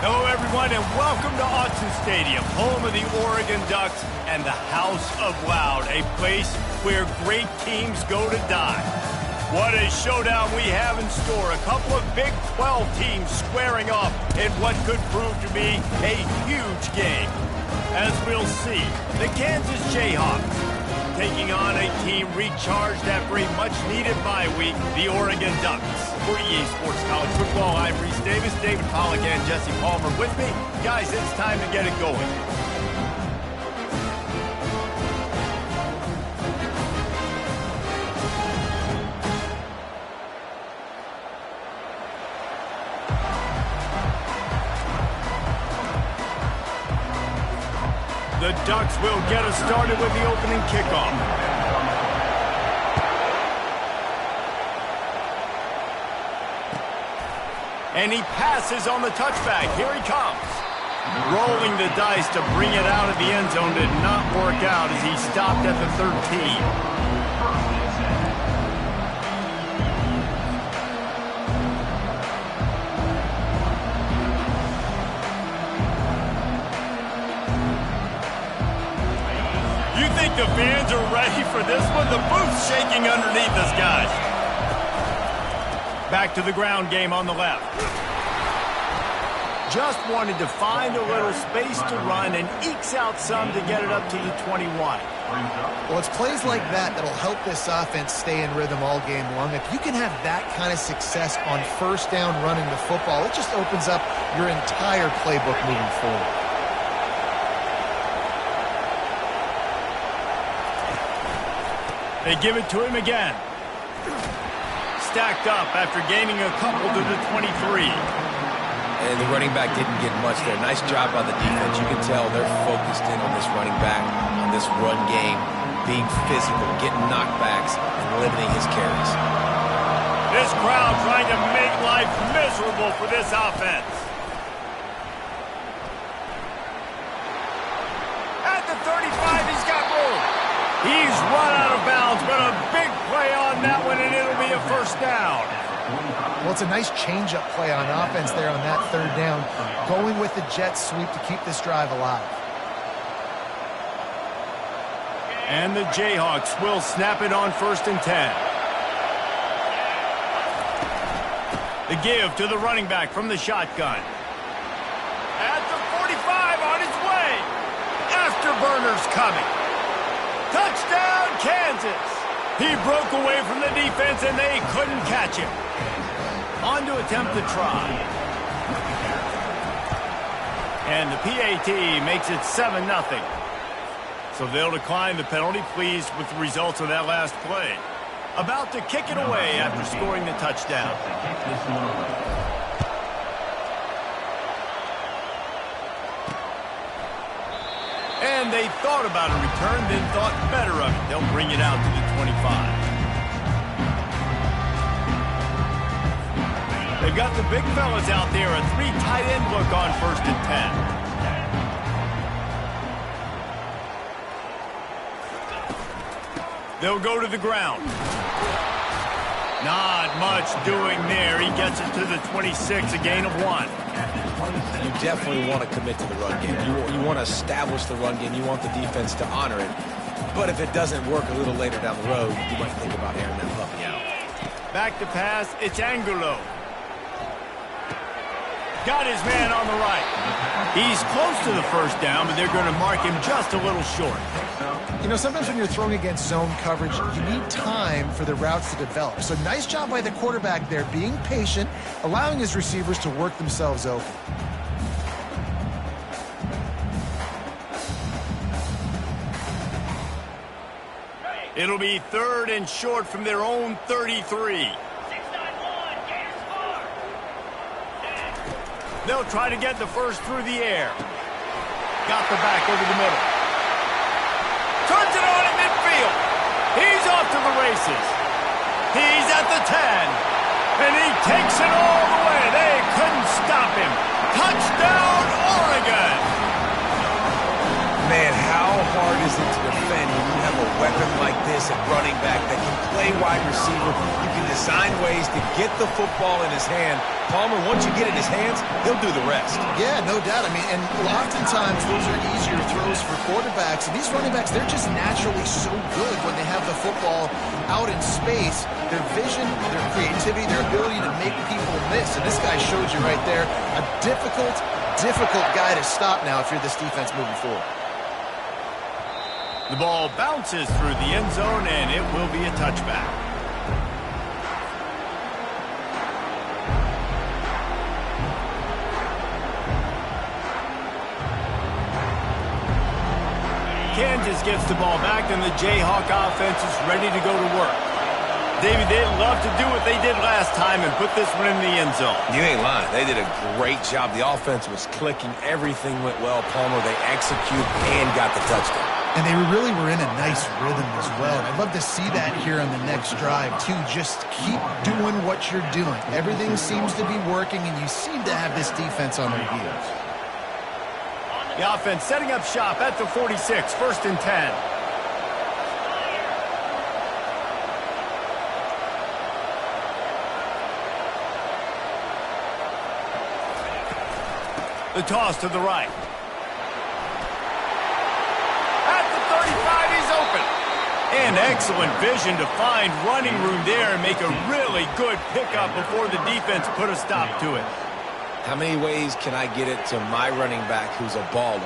Hello, everyone, and welcome to Ncaa Stadium, home of the Oregon Ducks and the House of Loud, a place where great teams go to die. What a showdown we have in store. A couple of Big 12 teams squaring off in what could prove to be a huge game. As we'll see, the Kansas Jayhawks taking on a team recharged after a much-needed bye week, the Oregon Ducks. For EA Sports College Football, I'm Reese Davis, David Pollack, and Jesse Palmer with me. Guys, it's time to get it going. The Ducks will get us started with the opening kickoff. And he passes on the touchback. Here he comes. Rolling the dice to bring it out of the end zone did not work out as he stopped at the 13. You think the fans are ready for this one? The booth's shaking underneath us, guys. Back to the ground game on the left. Just wanted to find a little space to run and ekes out some to get it up to the 21. Well, it's plays like that that'll help this offense stay in rhythm all game long. If you can have that kind of success on first down running the football, it just opens up your entire playbook moving forward. They give it to him again. Stacked up after gaining a couple to the 23. And the running back didn't get much there. Nice job by the defense. You can tell they're focused in on this running back, on this run game, being physical, getting knockbacks, and limiting his carries. This crowd trying to make life miserable for this offense. At the 35, he's got room. He's run out of bounds, but a big play on that one, and it'll be a first down. Well, it's a nice change-up play on offense there on that third down, going with the jet sweep to keep this drive alive. And the Jayhawks will snap it on 1st and 10. The give to the running back from the shotgun. At the 45, on his way. Afterburners coming. Touchdown, Kansas! He broke away from the defense, and they couldn't catch him. On to attempt the try. And the PAT makes it 7-0. So they'll decline the penalty, pleased with the results of that last play. About to kick it away after scoring the touchdown. And they thought about a return, then thought better of it. They'll bring it out to the 25. They've got the big fellas out there, a 3 tight end look on 1st and 10. They'll go to the ground. Not much doing there. He gets it to the 26, a gain of 1. You definitely want to commit to the run game. You want to establish the run game. You want the defense to honor it. But if it doesn't work a little later down the road, you might think about airing that puppy out. Back to pass, it's Angulo. Got his man on the right. He's close to the first down, but they're going to mark him just a little short. You know, sometimes when you're throwing against zone coverage, you need time for the routes to develop. So nice job by the quarterback there, being patient, allowing his receivers to work themselves open. It'll be 3rd and short from their own 33. They'll try to get the first through the air. Got the back over the middle. Turns it on in midfield. He's off to the races. He's at the 10. And he takes it all the way. They couldn't stop him. Touchdown, Oregon. Man, how hard is it to defend when you have a weapon like this at running back that can play wide receiver? You can design ways to get the football in his hand. Palmer, once you get it in his hands, he'll do the rest. Yeah, no doubt. I mean, and oftentimes those are easier throws for quarterbacks. And these running backs, they're just naturally so good when they have the football out in space. Their vision, their creativity, their ability to make people miss. And this guy showed you right there, a difficult guy to stop now if you're this defense moving forward. The ball bounces through the end zone, and it will be a touchback. Kansas gets the ball back, and the Jayhawk offense is ready to go to work. David, they'd love to do what they did last time and put this one in the end zone. You ain't lying. They did a great job. The offense was clicking. Everything went well. Palmer, they executed and got the touchdown. And they really were in a nice rhythm as well. And I'd love to see that here on the next drive, too. Just keep doing what you're doing. Everything seems to be working, and you seem to have this defense on their heels. The offense setting up shop at the 46, 1st and 10. The toss to the right. And excellent vision to find running room there and make a really good pickup before the defense put a stop to it. How many ways can I get it to my running back who's a baller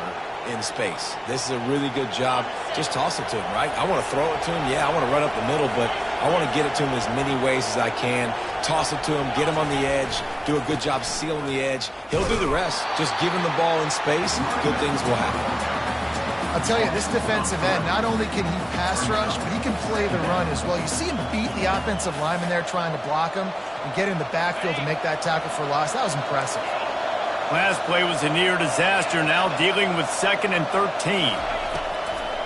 in space? This is a really good job. Just toss it to him, right? I want to throw it to him. Yeah, I want to run up the middle, but I want to get it to him as many ways as I can. Toss it to him, get him on the edge, do a good job sealing the edge. He'll do the rest. Just give him the ball in space, good things will happen. I'll tell you, this defensive end, not only can he pass rush, but he can play the run as well. You see him beat the offensive lineman there trying to block him and get in the backfield to make that tackle for loss. That was impressive. Last play was a near disaster, now dealing with 2nd and 13.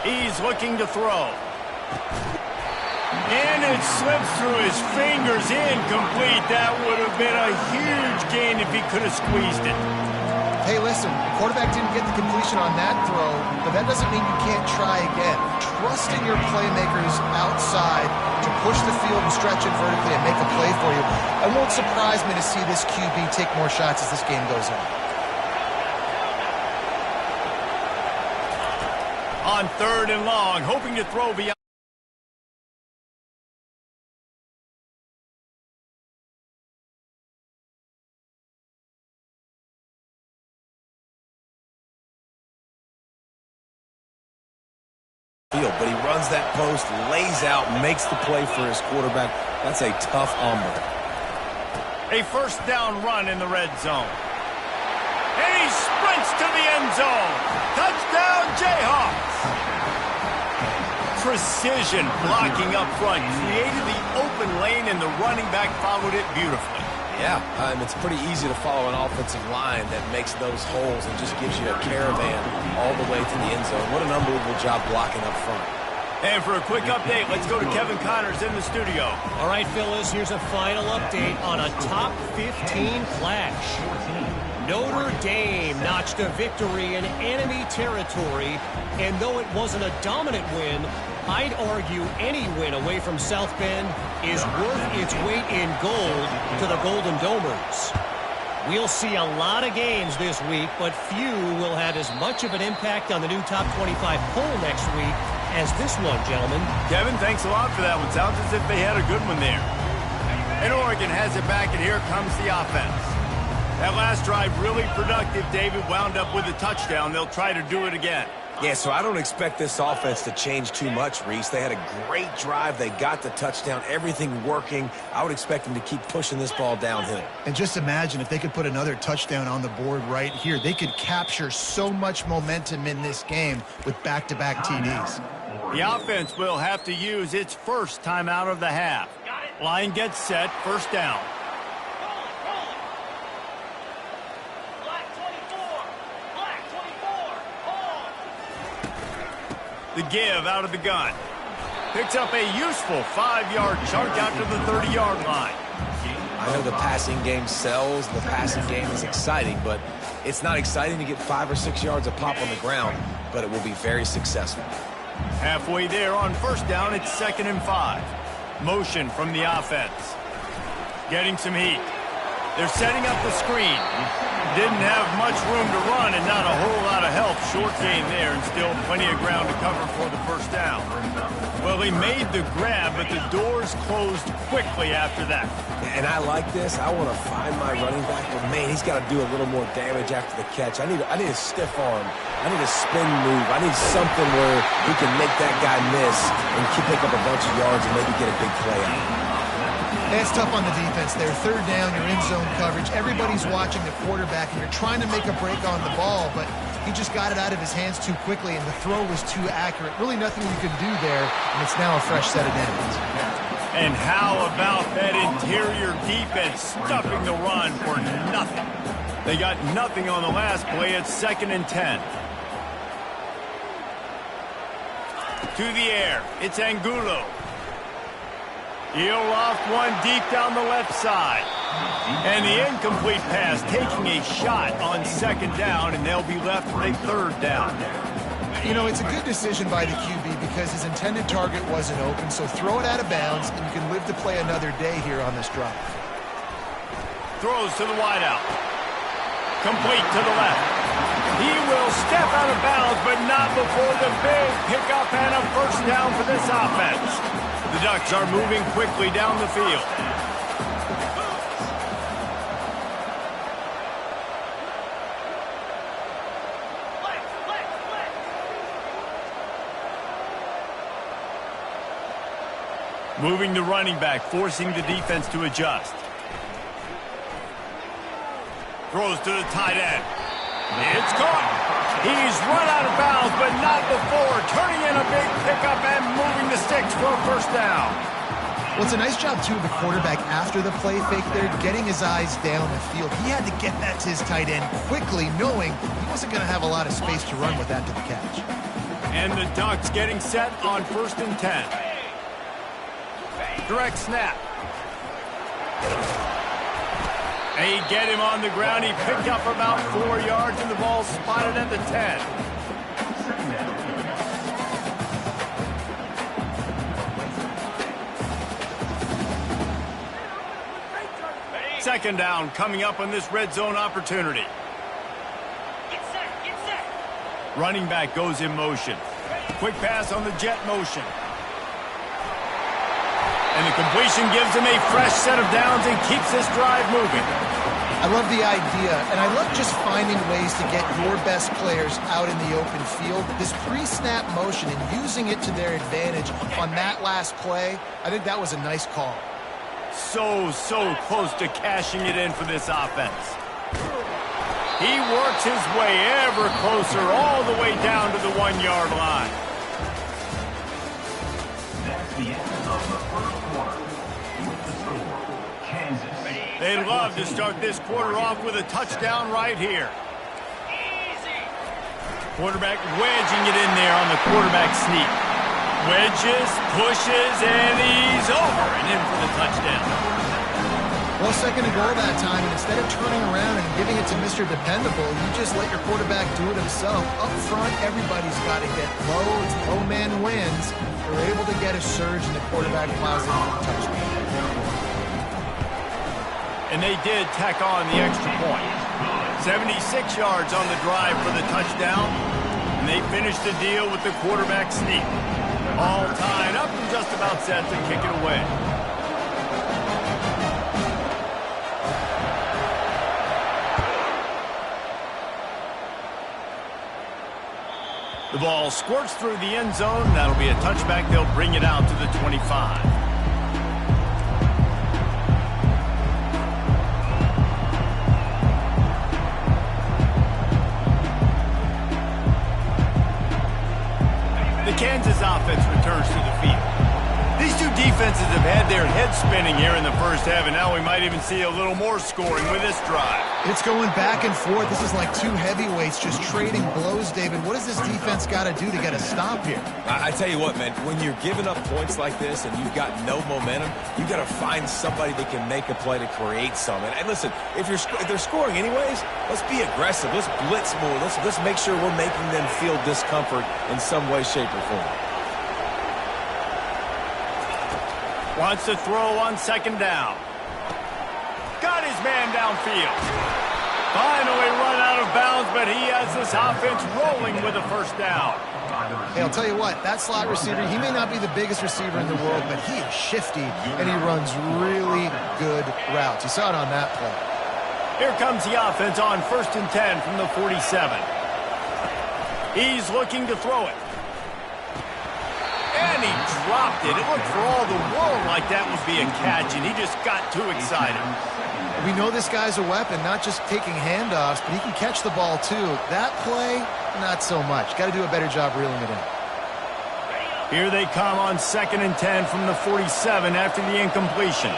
He's looking to throw. And it slips through his fingers, incomplete. That would have been a huge gain if he could have squeezed it. Hey, listen, the quarterback didn't get the completion on that throw, but that doesn't mean you can't try again. Trust in your playmakers outside to push the field and stretch it vertically and make a play for you. It won't surprise me to see this QB take more shots as this game goes on. On 3rd and long, hoping to throw beyond. But he runs that post, lays out, makes the play for his quarterback. That's a tough hombre. A 1st down run in the red zone. And he sprints to the end zone. Touchdown, Jayhawks. Precision blocking up front. Created the open lane, and the running back followed it beautifully. Yeah, it's pretty easy to follow an offensive line that makes those holes and just gives you a caravan all the way to the end zone. What an unbelievable job blocking up front. And for a quick update, let's go to Kevin Connors in the studio. All right, Phyllis, here's a final update on a top 15 flash. Notre Dame notched a victory in enemy territory, and though it wasn't a dominant win, I'd argue any win away from South Bend is worth its weight in gold to the Golden Domers. We'll see a lot of games this week, but few will have as much of an impact on the new top 25 poll next week as this one, gentlemen. Kevin, thanks a lot for that one. Sounds as if they had a good one there. And Oregon has it back, and here comes the offense. That last drive really productive. David wound up with a touchdown. They'll try to do it again. Yeah, so I don't expect this offense to change too much, Reese. They had a great drive. They got the touchdown, everything working. I would expect them to keep pushing this ball downhill. And just imagine if they could put another touchdown on the board right here. They could capture so much momentum in this game with back-to-back TDs. The offense will have to use its first timeout of the half. Line gets set, first down. The give out of the gun. Picks up a useful 5-yard chunk out to the 30-yard line. I know the passing game sells, the passing game is exciting, but it's not exciting to get 5 or 6 yards of pop on the ground, but it will be very successful. Halfway there on first down, it's 2nd and 5. Motion from the offense. Getting some heat. They're setting up the screen. Didn't have much room to run and not a whole lot of help. Short game there and still plenty of ground to cover for the first down. Well, he made the grab, but the doors closed quickly after that. And I like this. I want to find my running back, but man, he's got to do a little more damage after the catch. I need a stiff arm. I need a spin move. I need something where he can make that guy miss and pick up a bunch of yards and maybe get a big play out. It's tough on the defense there. Third down, you're in zone coverage. Everybody's watching the quarterback, and you're trying to make a break on the ball, but he just got it out of his hands too quickly, and the throw was too accurate. Really nothing you could do there, and it's now a fresh set of downs. And how about that interior defense stuffing the run for nothing? They got nothing on the last play. It's 2nd and 10. To the air. It's Angulo. He'll loft one deep down the left side. And the incomplete pass taking a shot on 2nd down, and they'll be left with a 3rd down. You know, it's a good decision by the QB because his intended target wasn't open, so throw it out of bounds, and you can live to play another day here on this drive. Throws to the wideout. Complete to the left. He will step out of bounds, but not before the big pickup and a first down for this offense. The Ducks are moving quickly down the field. Moving the running back, forcing the defense to adjust. Throws to the tight end. It's caught. He's run out of bounds, but not before. Turning in a big pickup and moving the sticks for a first down. Well, it's a nice job, too, of the quarterback after the play fake there, getting his eyes down the field. He had to get that to his tight end quickly, knowing he wasn't going to have a lot of space to run with that to the catch. And the Ducks getting set on 1st and 10. Direct snap. They get him on the ground. He picked up about 4 yards, and the ball spotted at the 10. Second down coming up on this red zone opportunity. Get set. Running back goes in motion. Quick pass on the jet motion. And the completion gives him a fresh set of downs and keeps this drive moving. I love the idea, and I love just finding ways to get your best players out in the open field. This pre-snap motion and using it to their advantage on that last play, I think that was a nice call. So close to cashing it in for this offense. He works his way ever closer all the way down to the 1-yard line. That's the end of the first quarter. With the score, Kansas. They'd love to start this quarter off with a touchdown right here. Quarterback wedging it in there on the quarterback sneak. Wedges, pushes, and he's over and in for the touchdown. Well, second and goal that time, and instead of turning around and giving it to Mr. Dependable, you just let your quarterback do it himself. Up front, everybody's got to get low. It's low man wins. They're able to get a surge, and the quarterback plows in for a touchdown. And they did tack on the extra point. 76 yards on the drive for the touchdown. And they finished the deal with the quarterback sneak. All tied up and just about set to kick it away. The ball squirts through the end zone. That'll be a touchback. They'll bring it out to the 25. The Kansas offense returns to the field. These two defenses have had their heads spinning here in the first half, and now we might even see a little more scoring with this drive. It's going back and forth. This is like two heavyweights just trading blows, David. What does this defense got to do to get a stop here? I tell you what, man, when you're giving up points like this and you've got no momentum, you got to find somebody that can make a play to create some. And listen, if they're scoring anyways, let's be aggressive. Let's blitz more. Let's make sure we're making them feel discomfort in some way, shape, or form. Wants to throw on second down. Got his man downfield. Finally run out of bounds, but he has this offense rolling with a first down. Hey, I'll tell you what, that slot receiver, he may not be the biggest receiver in the world, but he is shifty, and he runs really good routes. You saw it on that play. Here comes the offense on 1st and 10 from the 47. He's looking to throw it. And he dropped it. It looked for all the world like that would be a catch, and he just got too excited. We know this guy's a weapon, not just taking handoffs, but he can catch the ball too. That play, not so much. Got to do a better job reeling it in. Here they come on 2nd and 10 from the 47 after the incompletion.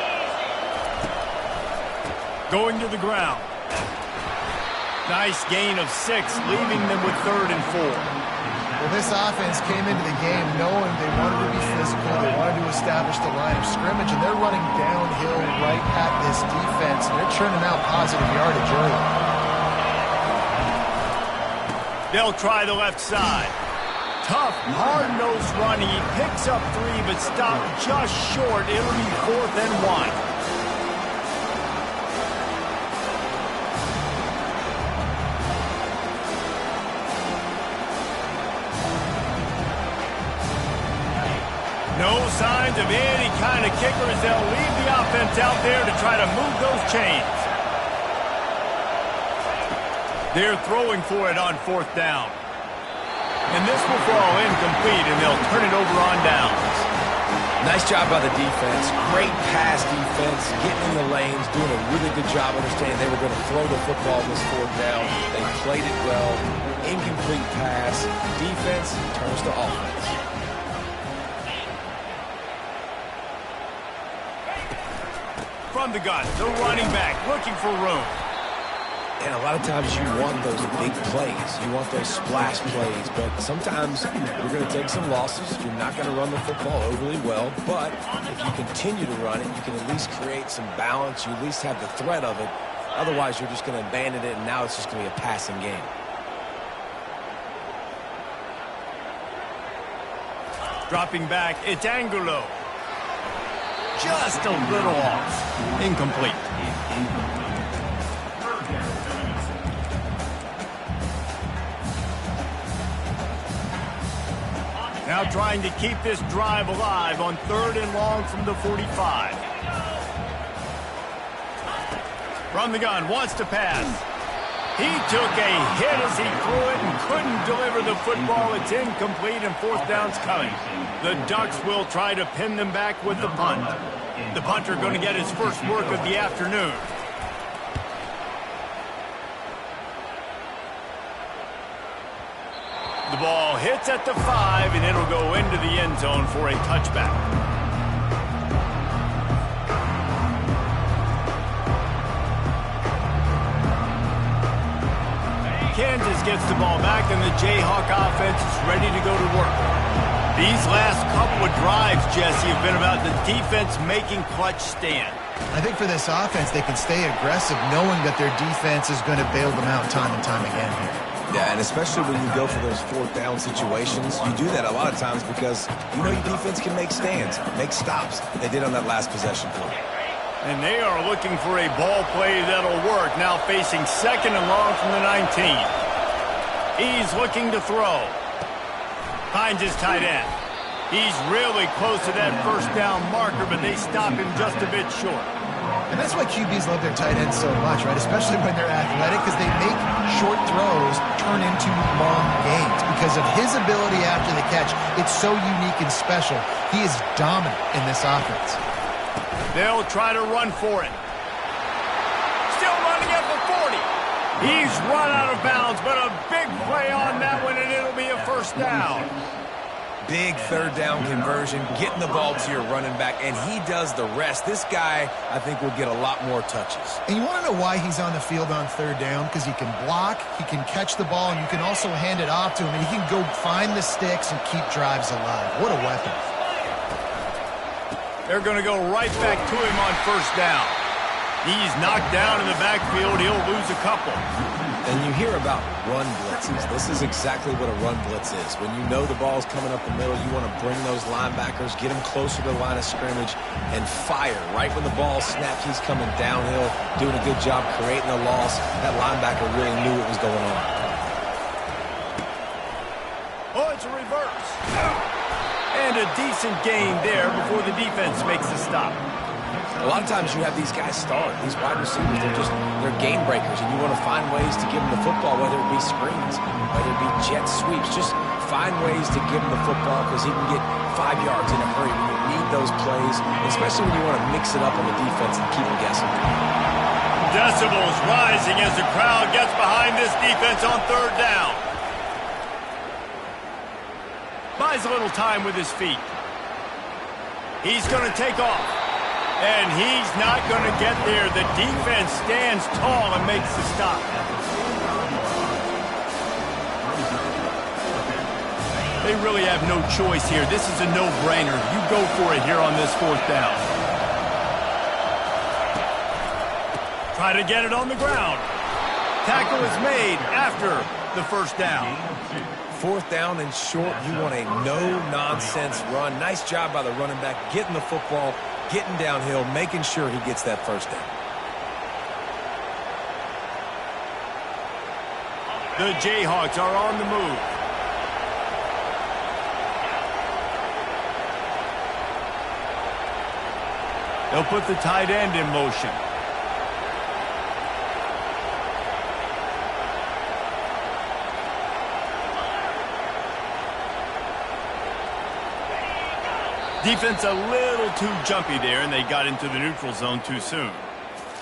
Going to the ground. Nice gain of 6, leaving them with 3rd and 4. Well, this offense came into the game knowing they wanted to be physical, they wanted to establish the line of scrimmage, and they're running downhill right at this defense, and they're churning out positive yardage early. They'll try the left side. Tough, hard-nosed run. He picks up 3, but stopped just short. It'll be 4th and 1. No signs of any kind of kickers. They'll leave the offense out there to try to move those chains. They're throwing for it on 4th down. And this will fall incomplete, and they'll turn it over on downs. Nice job by the defense. Great pass defense, getting in the lanes, doing a really good job understanding they were going to throw the football on this 4th down. They played it well. Incomplete pass. Defense turns to offense. From the gun, the running back looking for room. And a lot of times you want those big plays. You want those splash plays. But sometimes you're going to take some losses. You're not going to run the football overly well. But if you continue to run it, you can at least create some balance. You at least have the threat of it. Otherwise, you're just going to abandon it, and now it's just going to be a passing game. Dropping back, it's Angulo. Just a little off. Incomplete. Now trying to keep this drive alive on 3rd and long from the 45. From the gun, wants to pass. He took a hit as he threw it and couldn't deliver the football. It's incomplete, and 4th down's coming. The Ducks will try to pin them back with the punt. The punter going to get his first work of the afternoon. The ball hits at the 5, and it'll go into the end zone for a touchback. Kansas gets the ball back, and the Jayhawk offense is ready to go to work. These last couple of drives, Jesse, have been about the defense making clutch stand. I think for this offense, they can stay aggressive knowing that their defense is going to bail them out time and time again here. Yeah, and especially when you go for those fourth down situations, you do that a lot of times because you know your defense can make stands, make stops. They did on that last possession play. And they are looking for a ball play that'll work. Now facing 2nd and long from the 19. He's looking to throw. Finds his tight end. He's really close to that first down marker, but they stop him just a bit short. And that's why QBs love their tight ends so much, right? Especially when they're athletic, because they make short throws turn into long gains. Because of his ability after the catch, it's so unique and special. He is dominant in this offense. They'll try to run for it. Still running at the 40. He's run out of bounds, but a big play on that one, and it'll be a first down. Big third down conversion, getting the ball to your running back, and he does the rest. This guy, I think, will get a lot more touches. And you want to know why he's on the field on third down? Because he can block, he can catch the ball, and you can also hand it off to him, and he can go find the sticks and keep drives alive. What a weapon. They're going to go right back to him on first down. He's knocked down in the backfield. He'll lose a couple. And you hear about run blitzes. This is exactly what a run blitz is. When you know the ball's coming up the middle, you want to bring those linebackers, get them closer to the line of scrimmage, and fire. Right when the ball snaps, he's coming downhill, doing a good job creating a loss. That linebacker really knew what was going on. Oh, it's a reverse. And a decent gain there before the defense makes a stop. A lot of times you have these guys start, these wide receivers, they're game breakers, and you want to find ways to give them the football, whether it be screens, whether it be jet sweeps. Just find ways to give him the football because he can get 5 yards in a hurry when you need those plays, especially when you want to mix it up on the defense and keep them guessing. Decibels rising as the crowd gets behind this defense on third down. Buys a little time with his feet. He's going to take off. And he's not going to get there. The defense stands tall and makes the stop. They really have no choice here. This is a no-brainer. You go for it here on this fourth down. Try to get it on the ground. Tackle is made after the first down. Fourth down and short, you want a no-nonsense run. Nice job by the running back, getting the football, getting downhill, making sure he gets that first down. The Jayhawks are on the move. They'll put the tight end in motion. Defense a little too jumpy there, and they got into the neutral zone too soon.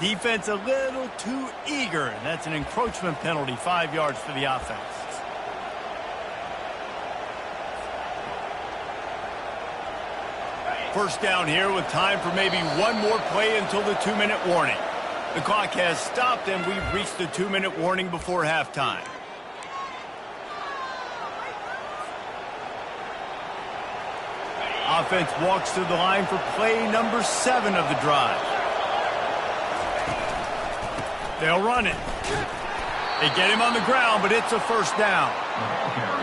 Defense a little too eager, and that's an encroachment penalty, 5 yards for the offense. First down here with time for maybe one more play until the 2-minute warning. The clock has stopped, and we've reached the 2-minute warning before halftime. Offense walks to the line for play number 7 of the drive. They'll run it. They get him on the ground, but it's a first down.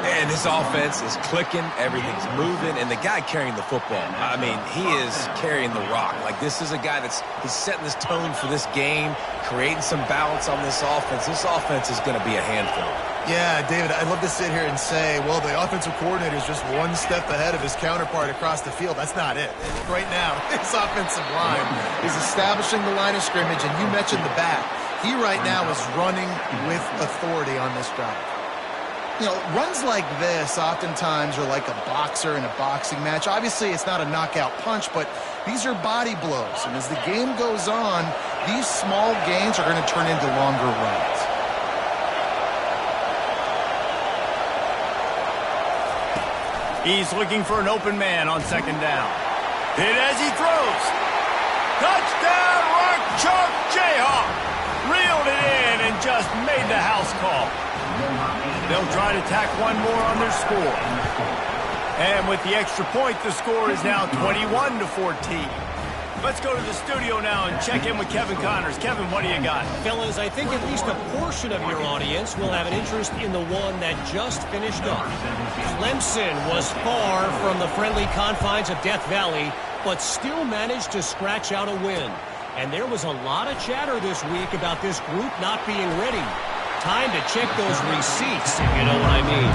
And this offense is clicking, everything's moving, and the guy carrying the football, I mean, he is carrying the rock. Like, this is a guy he's setting this tone for this game, creating some balance on this offense. This offense is going to be a handful. Yeah, David, I'd love to sit here and say, well, the offensive coordinator is just one step ahead of his counterpart across the field. That's not it. Right now, his offensive line is establishing the line of scrimmage, and you mentioned the back. He right now is running with authority on this drive. You know, runs like this oftentimes are like a boxer in a boxing match. Obviously, it's not a knockout punch, but these are body blows. And as the game goes on, these small gains are going to turn into longer runs. He's looking for an open man on second down. Hit as he throws. Touchdown, Rock Chalk Jayhawk. Reeled it in and just made the house call. They'll try to tack one more on their score. And with the extra point, the score is now 21-14. Let's go to the studio now and check in with Kevin Connors. Kevin, what do you got? Fellas, I think at least a portion of your audience will have an interest in the one that just finished up. Clemson was far from the friendly confines of Death Valley, but still managed to scratch out a win. And there was a lot of chatter this week about this group not being ready. Time to check those receipts, if you know what I mean.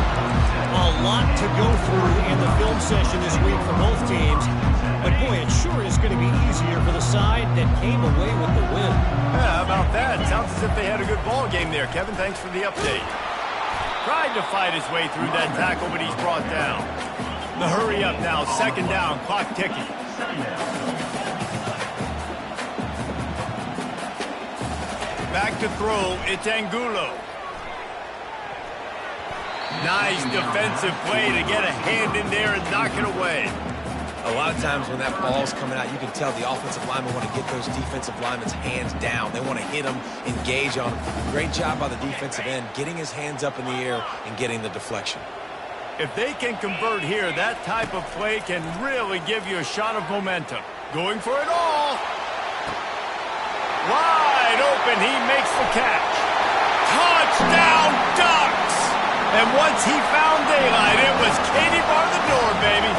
A lot to go through in the film session this week for both teams. But boy, it sure is going to be easier for the side that came away with the win. Yeah, how about that? Sounds as if they had a good ball game there. Kevin, thanks for the update. Tried to fight his way through that tackle, but he's brought down. The hurry up now, second down, clock ticking. Back to throw, it's Angulo. Nice defensive play to get a hand in there and knock it away. A lot of times when that ball's coming out, you can tell the offensive linemen want to get those defensive linemen's hands down. They want to hit them, engage on them. Great job by the defensive end, getting his hands up in the air and getting the deflection. If they can convert here, that type of play can really give you a shot of momentum. Going for it all. Wide open, he makes the catch. Touchdown, Ducks! And once he found daylight, it was Katie bar the door, baby.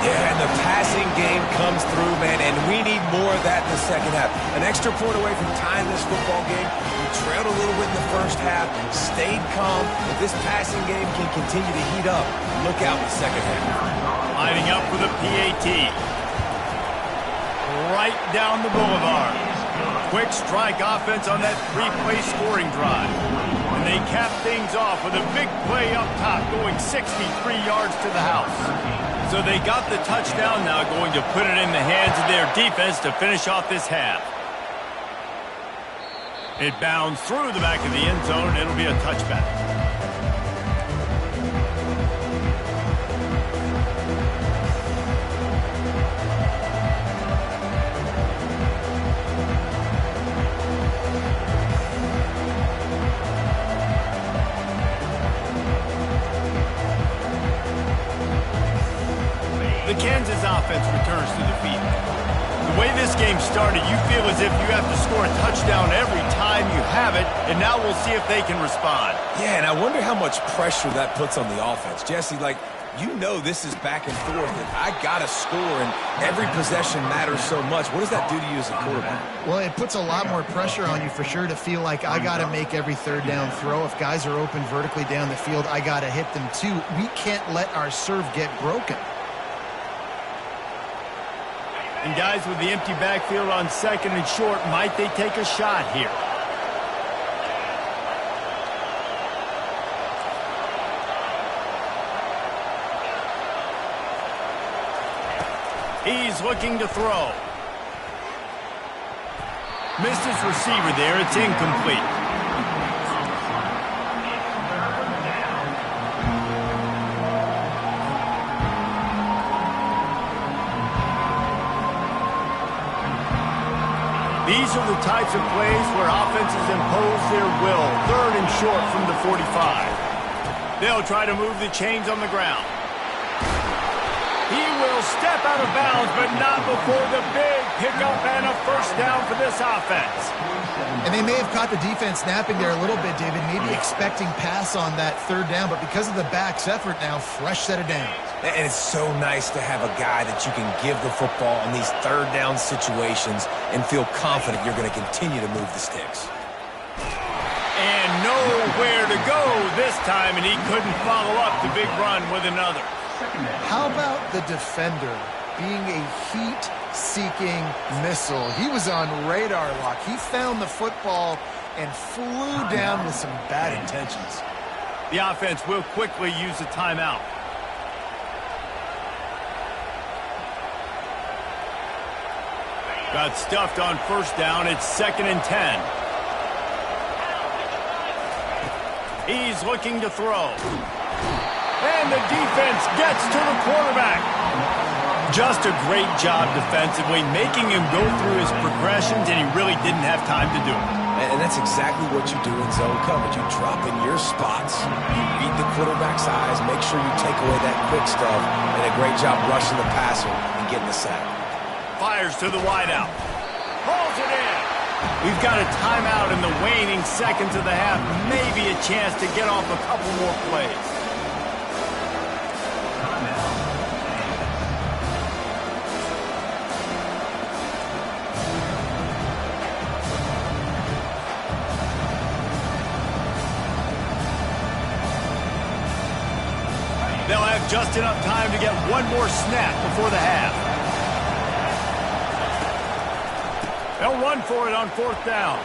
Yeah, and the passing game comes through, man, and we need more of that in the second half. An extra point away from tying this football game. We trailed a little bit in the first half, stayed calm. If this passing game can continue to heat up, look out in the second half. Lining up for the PAT. Right down the boulevard. Quick strike offense on that three-play scoring drive. And they cap things off with a big play up top, going 63 yards to the house. So they got the touchdown now, going to put it in the hands of their defense to finish off this half. It bounds through the back of the end zone, and it'll be a touchback. The Kansas offense returns to the field. The way this game started, you feel as if you have to score a touchdown every time you have it, and now we'll see if they can respond. Yeah, and I wonder how much pressure that puts on the offense. Jesse, like, you know this is back and forth, and I got to score, and every possession matters so much. What does that do to you as a quarterback? Well, it puts a lot more pressure on you for sure to feel like I got to make every third down throw. If guys are open vertically down the field, I got to hit them too. We can't let our serve get broken. And guys with the empty backfield on second and short, might they take a shot here? He's looking to throw. Missed his receiver there. It's incomplete. These are the types of plays where offenses impose their will. Third and short from the 45. They'll try to move the chains on the ground. He will step out of bounds, but not before the big pickup and a first down for this offense. And they may have caught the defense napping there a little bit, David, maybe expecting pass on that third down, but because of the back's effort now, fresh set of downs. And it's so nice to have a guy that you can give the football in these third down situations and feel confident you're going to continue to move the sticks. And nowhere to go this time, and he couldn't follow up the big run with another. How about the defender being a heat-seeking missile? He was on radar lock. He found the football and flew down with some bad intentions. The offense will quickly use a timeout. Got stuffed on first down. It's 2nd and 10. He's looking to throw. And the defense gets to the quarterback. Just a great job defensively, making him go through his progressions, and he really didn't have time to do it. And that's exactly what you do in zone coverage. You drop in your spots, you read the quarterback's eyes, make sure you take away that quick stuff, and a great job rushing the passer and getting the sack. Fires to the wideout. Pulls it in. We've got a timeout in the waning seconds of the half. Maybe a chance to get off a couple more plays. They'll have just enough time to get one more snap before the half. They'll run for it on 4th down.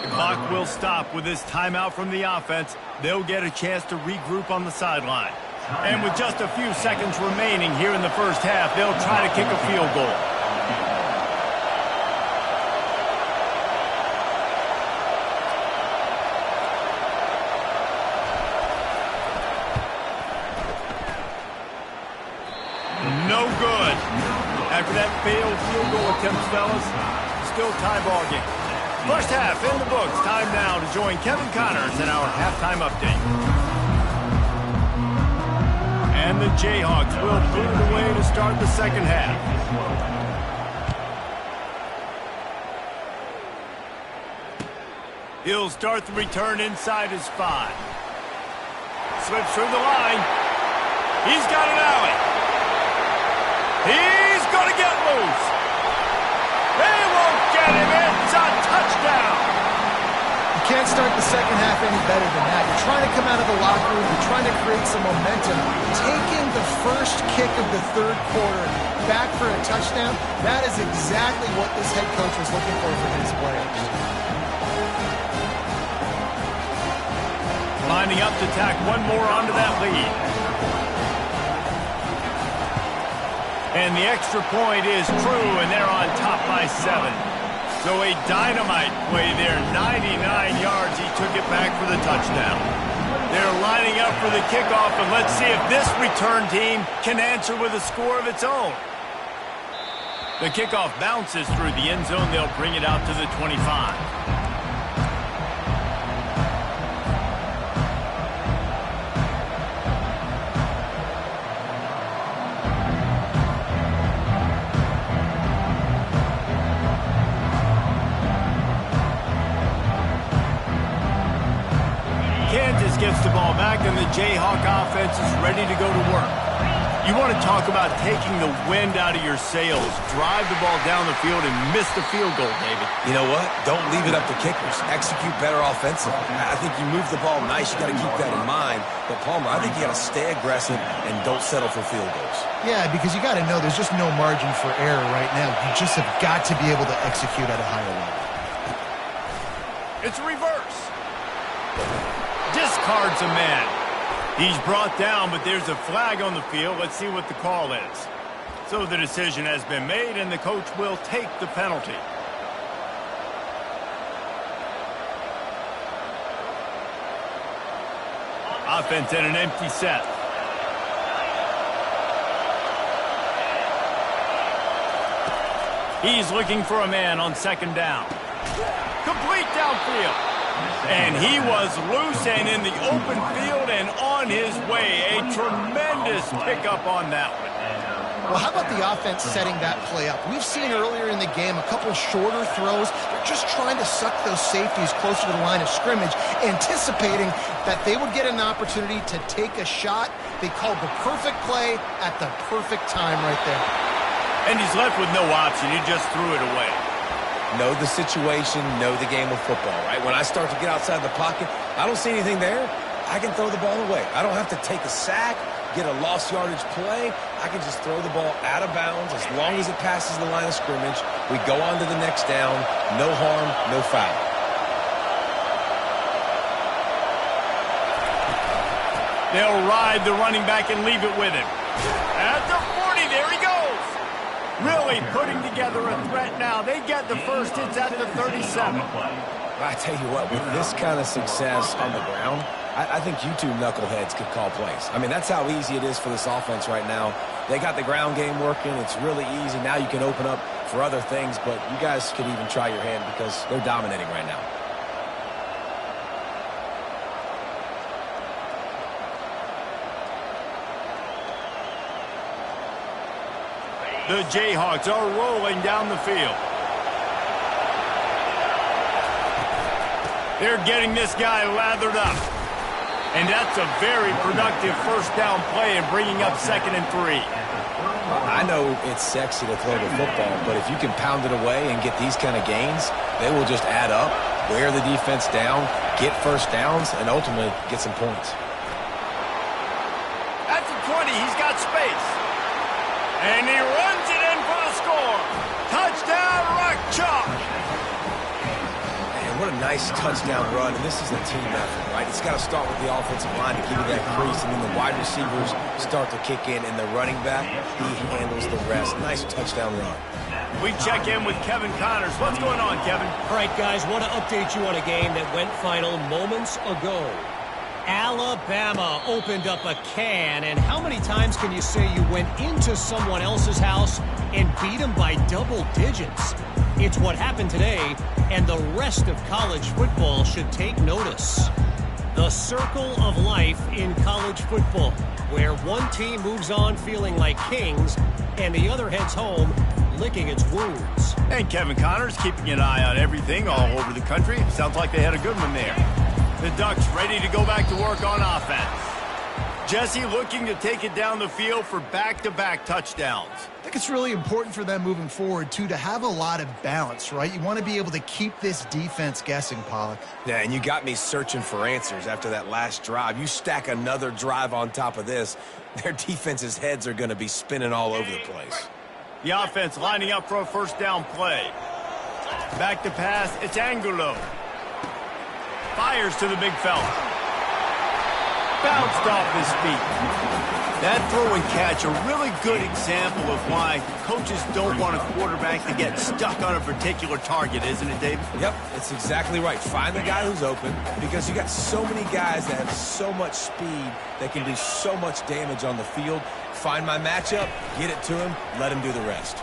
The clock will stop with this timeout from the offense. They'll get a chance to regroup on the sideline. And with just a few seconds remaining here in the first half, they'll try to kick a field goal. No good. After that failed field goal attempt, fellas, still tie ball game. First half in the books. Time now to join Kevin Connors in our halftime update. And the Jayhawks will put it away to start the second half. He'll start the return inside his 5. Slips through the line. He's got an alley. He's going to get loose. They won't get him. It's a touchdown. You can't start the second half any better than that. You're trying to come out of the locker room. You're trying to create some momentum. Taking the first kick of the third quarter back for a touchdown, that is exactly what this head coach was looking for from his players. Lining up to tack one more onto that lead. And the extra point is true, and they're on top by 7. So a dynamite play there, 99 yards. He took it back for the touchdown. They're lining up for the kickoff, and let's see if this return team can answer with a score of its own. The kickoff bounces through the end zone. They'll bring it out to the 25. Kansas gets the ball back, and the Jayhawk offense is ready to go to work. You want to talk about taking the wind out of your sails. Drive the ball down the field and miss the field goal, David. You know what? Don't leave it up to kickers. Execute better offensively. I think you move the ball nice. You got to keep that in mind. But, Palmer, I think you got to stay aggressive and don't settle for field goals. Yeah, because you got to know there's just no margin for error right now. You just have got to be able to execute at a higher level. It's a reverse. Discards a man. He's brought down, but there's a flag on the field. Let's see what the call is. So the decision has been made, and the coach will take the penalty. Offense in an empty set. He's looking for a man on 2nd down. Complete downfield. And he was loose and in the open field and on his way. A tremendous pickup on that one. Well, how about the offense setting that play up? We've seen earlier in the game a couple shorter throws. They're just trying to suck those safeties closer to the line of scrimmage, anticipating that they would get an opportunity to take a shot. They called the perfect play at the perfect time right there. And he's left with no option. He just threw it away. Know the situation, know the game of football, right? When I start to get outside the pocket, I don't see anything there. I can throw the ball away. I don't have to take a sack, get a lost yardage play. I can just throw the ball out of bounds as long as it passes the line of scrimmage. We go on to the next down. No harm, no foul. They'll ride the running back and leave it with him. At the 40, there he goes. Really putting together a threat now. They get the first. It's at the 37. I tell you what, with this kind of success on the ground, I think you two knuckleheads could call plays. I mean, that's how easy it is for this offense right now. They got the ground game working. It's really easy. Now you can open up for other things, but you guys could even try your hand because they're dominating right now. The Jayhawks are rolling down the field. They're getting this guy lathered up. And that's a very productive first down play and bringing up 2nd and 3. I know it's sexy to throw the football, but if you can pound it away and get these kind of gains, they will just add up, wear the defense down, get first downs, and ultimately get some points. At the 20, he's got space. And he runs it in for the score. Touchdown, Ncaa. What a nice touchdown run, and this is a team effort, right? It's got to start with the offensive line to give you that crease, and then the wide receivers start to kick in, and the running back, he handles the rest. Nice touchdown run. We check in with Kevin Connors. What's going on, Kevin? All right, guys, want to update you on a game that went final moments ago. Alabama opened up a can, and how many times can you say you went into someone else's house and beat them by double digits? It's what happened today, and the rest of college football should take notice. The circle of life in college football, where one team moves on feeling like kings, and the other heads home licking its wounds. And Kevin Connors keeping an eye on everything all over the country. Sounds like they had a good one there. The Ducks ready to go back to work on offense. Jesse looking to take it down the field for back-to-back touchdowns. I think it's really important for them moving forward, too, to have a lot of balance, right? You want to be able to keep this defense guessing, Pollock. Yeah, and you got me searching for answers after that last drive. You stack another drive on top of this, their defense's heads are going to be spinning all over the place. The offense lining up for a first down play. Back to pass, it's Angulo. Fires to the big fella. Bounced off his feet. That throw and catch, a really good example of why coaches don't want a quarterback to get stuck on a particular target, isn't it, David? Yep, it's exactly right. Find the guy who's open, because you got so many guys that have so much speed that can do so much damage on the field. Find my matchup, get it to him, let him do the rest.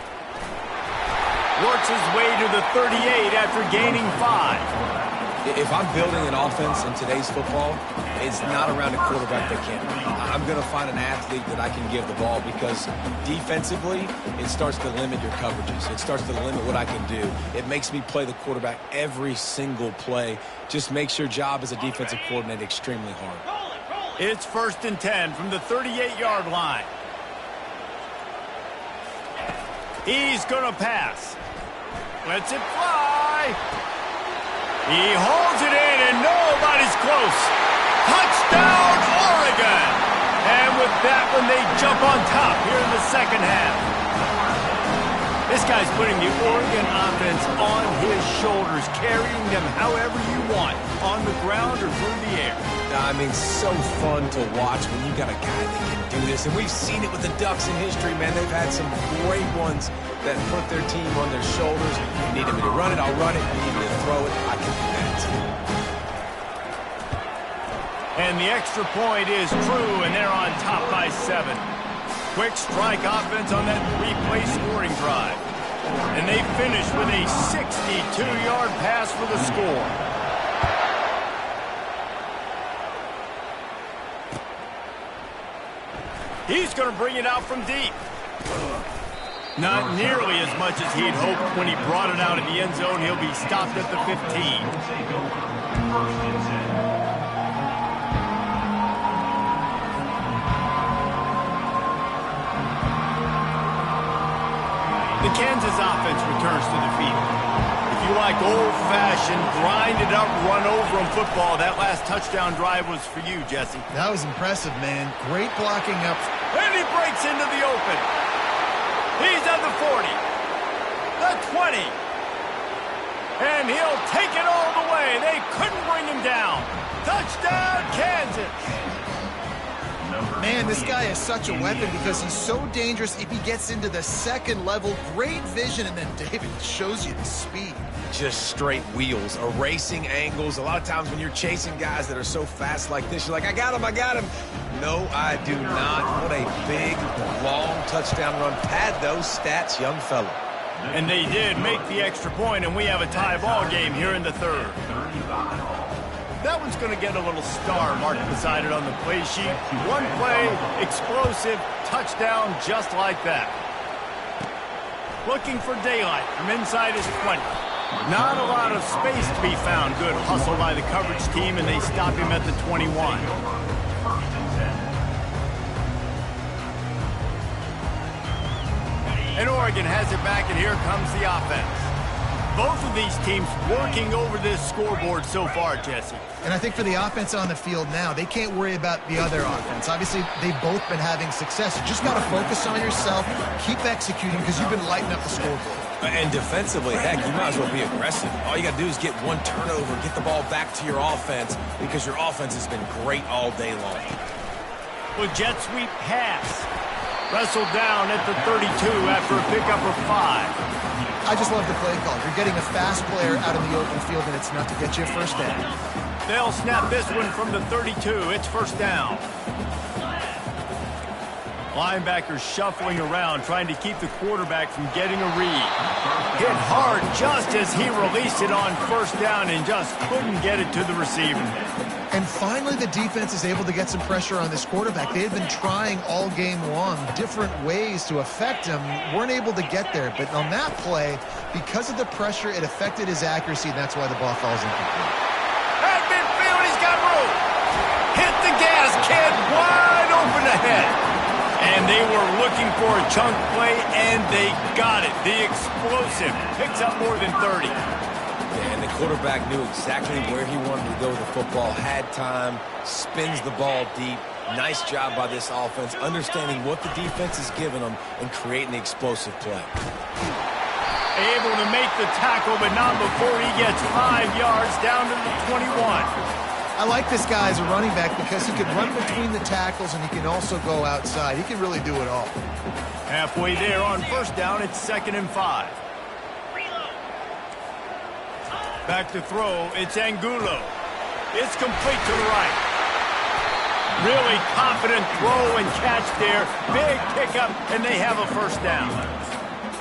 Works his way to the 38 after gaining 5. If I'm building an offense in today's football, it's not around a quarterback that can't. I'm going to find an athlete that I can give the ball, because defensively, it starts to limit your coverages. It starts to limit what I can do. It makes me play the quarterback every single play. Just makes your job as a defensive coordinator extremely hard. It's 1st and 10 from the 38-yard line. He's going to pass. Lets it fly. He holds it in, and nobody's close. Touchdown, Oregon! And with that one, they jump on top here in the second half. This guy's putting the Oregon offense on his shoulders, carrying them however you want, on the ground or through the air. I mean, so fun to watch when you got a guy that can do this. And we've seen it with the Ducks in history, man. They've had some great ones that put their team on their shoulders. You need me to run it, I'll run it. You need me to throw it, I can do that. And the extra point is true, and they're on top by 7. Quick strike offense on that 3-play scoring drive. And they finish with a 62-yard pass for the score. He's going to bring it out from deep. Not nearly as much as he'd hoped when he brought it out of the end zone. He'll be stopped at the 15. The Kansas offense returns to the field. If you like old-fashioned, grind-it-up, run-over-'em football, that last touchdown drive was for you, Jesse. That was impressive, man. Great blocking up. And he breaks into the open. He's at the 40, the 20, and he'll take it all the way. They couldn't bring him down. Touchdown, Kansas. Man, this guy is such a weapon because he's so dangerous if he gets into the second level. Great vision, and then David shows you the speed. Just straight wheels, erasing angles. A lot of times when you're chasing guys that are so fast like this, you're like, I got him, I got him. No, I do not. What a big, long touchdown run. Pad those stats, young fella. And they did make the extra point, and we have a tie ball game here in the third. That one's going to get a little star marked beside it on the play sheet. One play, explosive, touchdown, just like that. looking for daylight from inside his 20. Not a lot of space to be found. Good hustle by the coverage team, and they stop him at the 21. And Oregon has it back, and here comes the offense. Both of these teams working over this scoreboard so far, Jesse. And I think for the offense on the field now, they can't worry about the other offense. Obviously, they've both been having success. You just got to focus on yourself, keep executing, because you've been lighting up the scoreboard. And defensively, heck, you might as well be aggressive. All you got to do is get one turnover, get the ball back to your offense, because your offense has been great all day long. With jet sweep pass. Wrestled down at the 32 after a pickup of 5. I just love the play call. You're getting a fast player out in the open field, and it's enough to get you a first down. They'll snap this one from the 32. It's first down. Linebackers shuffling around, trying to keep the quarterback from getting a read. Hit hard just as he released it on first down and just couldn't get it to the receiver. And finally, the defense is able to get some pressure on this quarterback. They had been trying all game long different ways to affect him, weren't able to get there. But on that play, because of the pressure, it affected his accuracy, and that's why the ball falls incomplete. At midfield, he's got room. Hit the gas, kid, wide open ahead. And they were looking for a chunk play, and they got it. The explosive picks up more than 30. And the quarterback knew exactly where he wanted to go with the football, had time, spins the ball deep. Nice job by this offense, understanding what the defense is giving them and creating the explosive play. Able to make the tackle, but not before he gets 5 yards down to the 21. I like this guy as a running back because he can run between the tackles and he can also go outside. He can really do it all. Halfway there on first down, it's 2nd and 5. Back to throw, it's Angulo. It's complete to the right. Really confident throw and catch there. Big pickup, and they have a first down.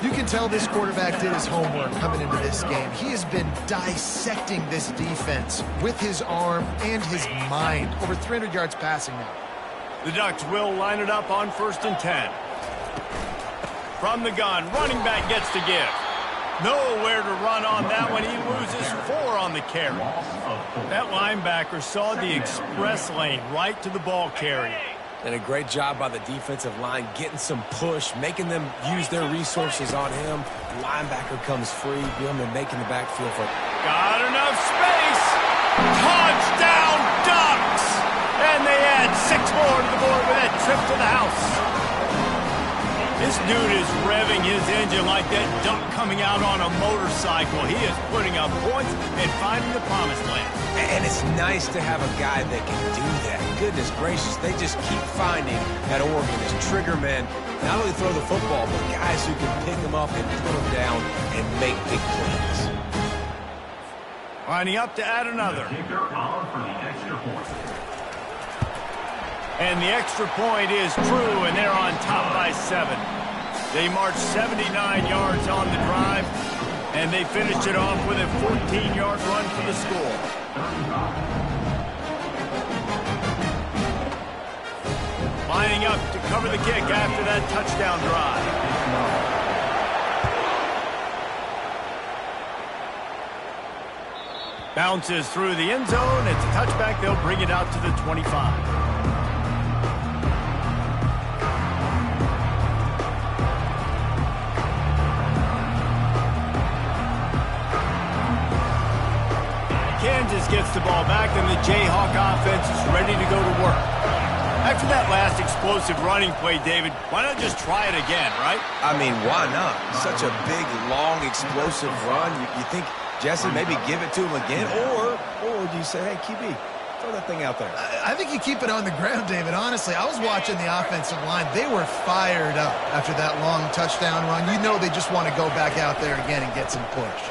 You can tell this quarterback did his homework coming into this game. He has been dissecting this defense with his arm and his mind. Over 300 yards passing now. The Ducks will line it up on 1st and 10. From the gun, running back gets to give. Nowhere to run on that one. He loses 4 on the carry. That linebacker saw the express lane right to the ball carrier. And a great job by the defensive line, getting some push, making them use their resources on him. The linebacker comes free, boom, and making the backfield for. Got enough space. Touchdown, Ducks! And they add 6 more to the board with that trip to the house. This dude is revving his engine like that duck coming out on a motorcycle. He is putting up points and finding the promised land. And it's nice to have a guy that can do that. Goodness gracious, they just keep finding at Oregon as trigger men, not only throw the football, but guys who can pick them up and put them down and make big plays. Lining up to add another. And the extra point is true, and they're on top by 7. They march 79 yards on the drive, and they finished it off with a 14-yard run for the score. Lining up to cover the kick after that touchdown drive. Bounces through the end zone. It's a touchback. They'll bring it out to the 25. Kansas gets the ball back, and the Jayhawk offense is ready to go to work. After that last explosive running play, David, why not just try it again, right? I mean, why not? Such a big, long, explosive run. You think, Jesse, maybe give it to him again? Or do you say, hey, QB, throw that thing out there? I think you keep it on the ground, David. Honestly, I was watching the offensive line. They were fired up after that long touchdown run. You know they just want to go back out there again and get some push.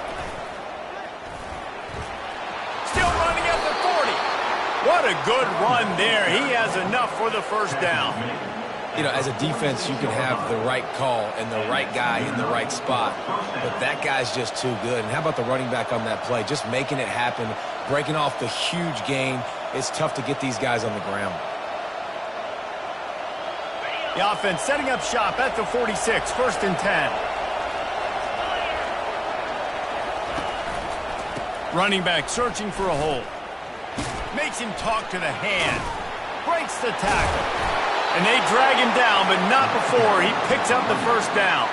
What a good run there. He has enough for the first down. You know, as a defense, you can have the right call and the right guy in the right spot. But that guy's just too good. And how about the running back on that play? Just making it happen, breaking off the huge gain. It's tough to get these guys on the ground. The offense setting up shop at the 46, 1st and 10. Running back searching for a hole. Makes him talk to the hand. Breaks the tackle. And they drag him down, but not before he picks up the first down.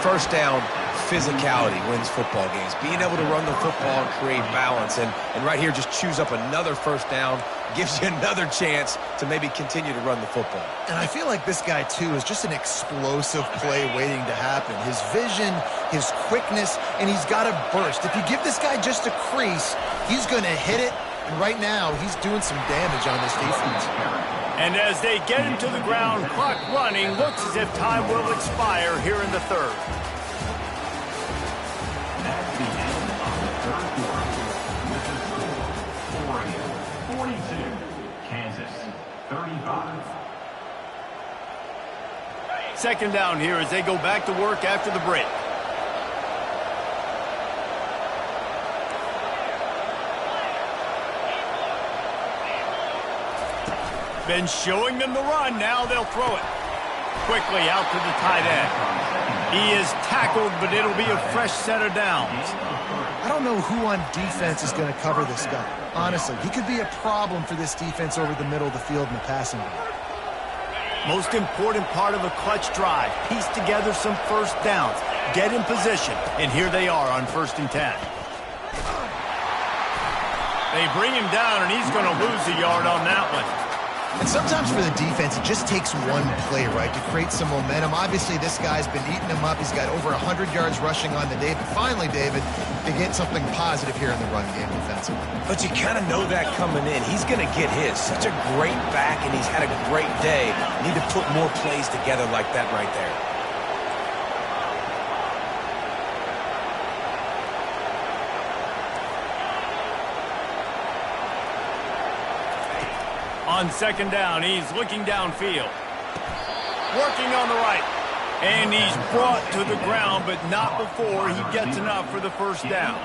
First down, physicality wins football games. Being able to run the football and create balance. And right here, just choose up another first down. Gives you another chance to maybe continue to run the football. And I feel like this guy, too, is just an explosive play waiting to happen. His vision, his quickness, and he's got a burst. If you give this guy just a crease, he's going to hit it. And right now, he's doing some damage on this defense. And as they get him to the ground, clock running, looks as if time will expire here in the third. That's the end of the third quarter. With the score, Oregon 42, Kansas 35. Second down here as they go back to work after the break. Been showing them the run. Now they'll throw it. Quickly out to the tight end. He is tackled, but it'll be a fresh set of downs. I don't know who on defense is going to cover this guy. Honestly, he could be a problem for this defense over the middle of the field in the passing game. Most important part of a clutch drive. Piece together some first downs. Get in position. And here they are on 1st and 10. They bring him down, and he's going to lose a yard on that one. And sometimes for the defense, it just takes one play, right, to create some momentum. Obviously, this guy's been eating him up. He's got over 100 yards rushing on the day. But finally, David, they get something positive here in the run game defensively. But you kind of know that coming in. He's going to get his. Such a great back, and he's had a great day. Need to put more plays together like that right there. On second down, he's looking downfield. Working on the right. And he's brought to the ground, but not before he gets enough for the first down.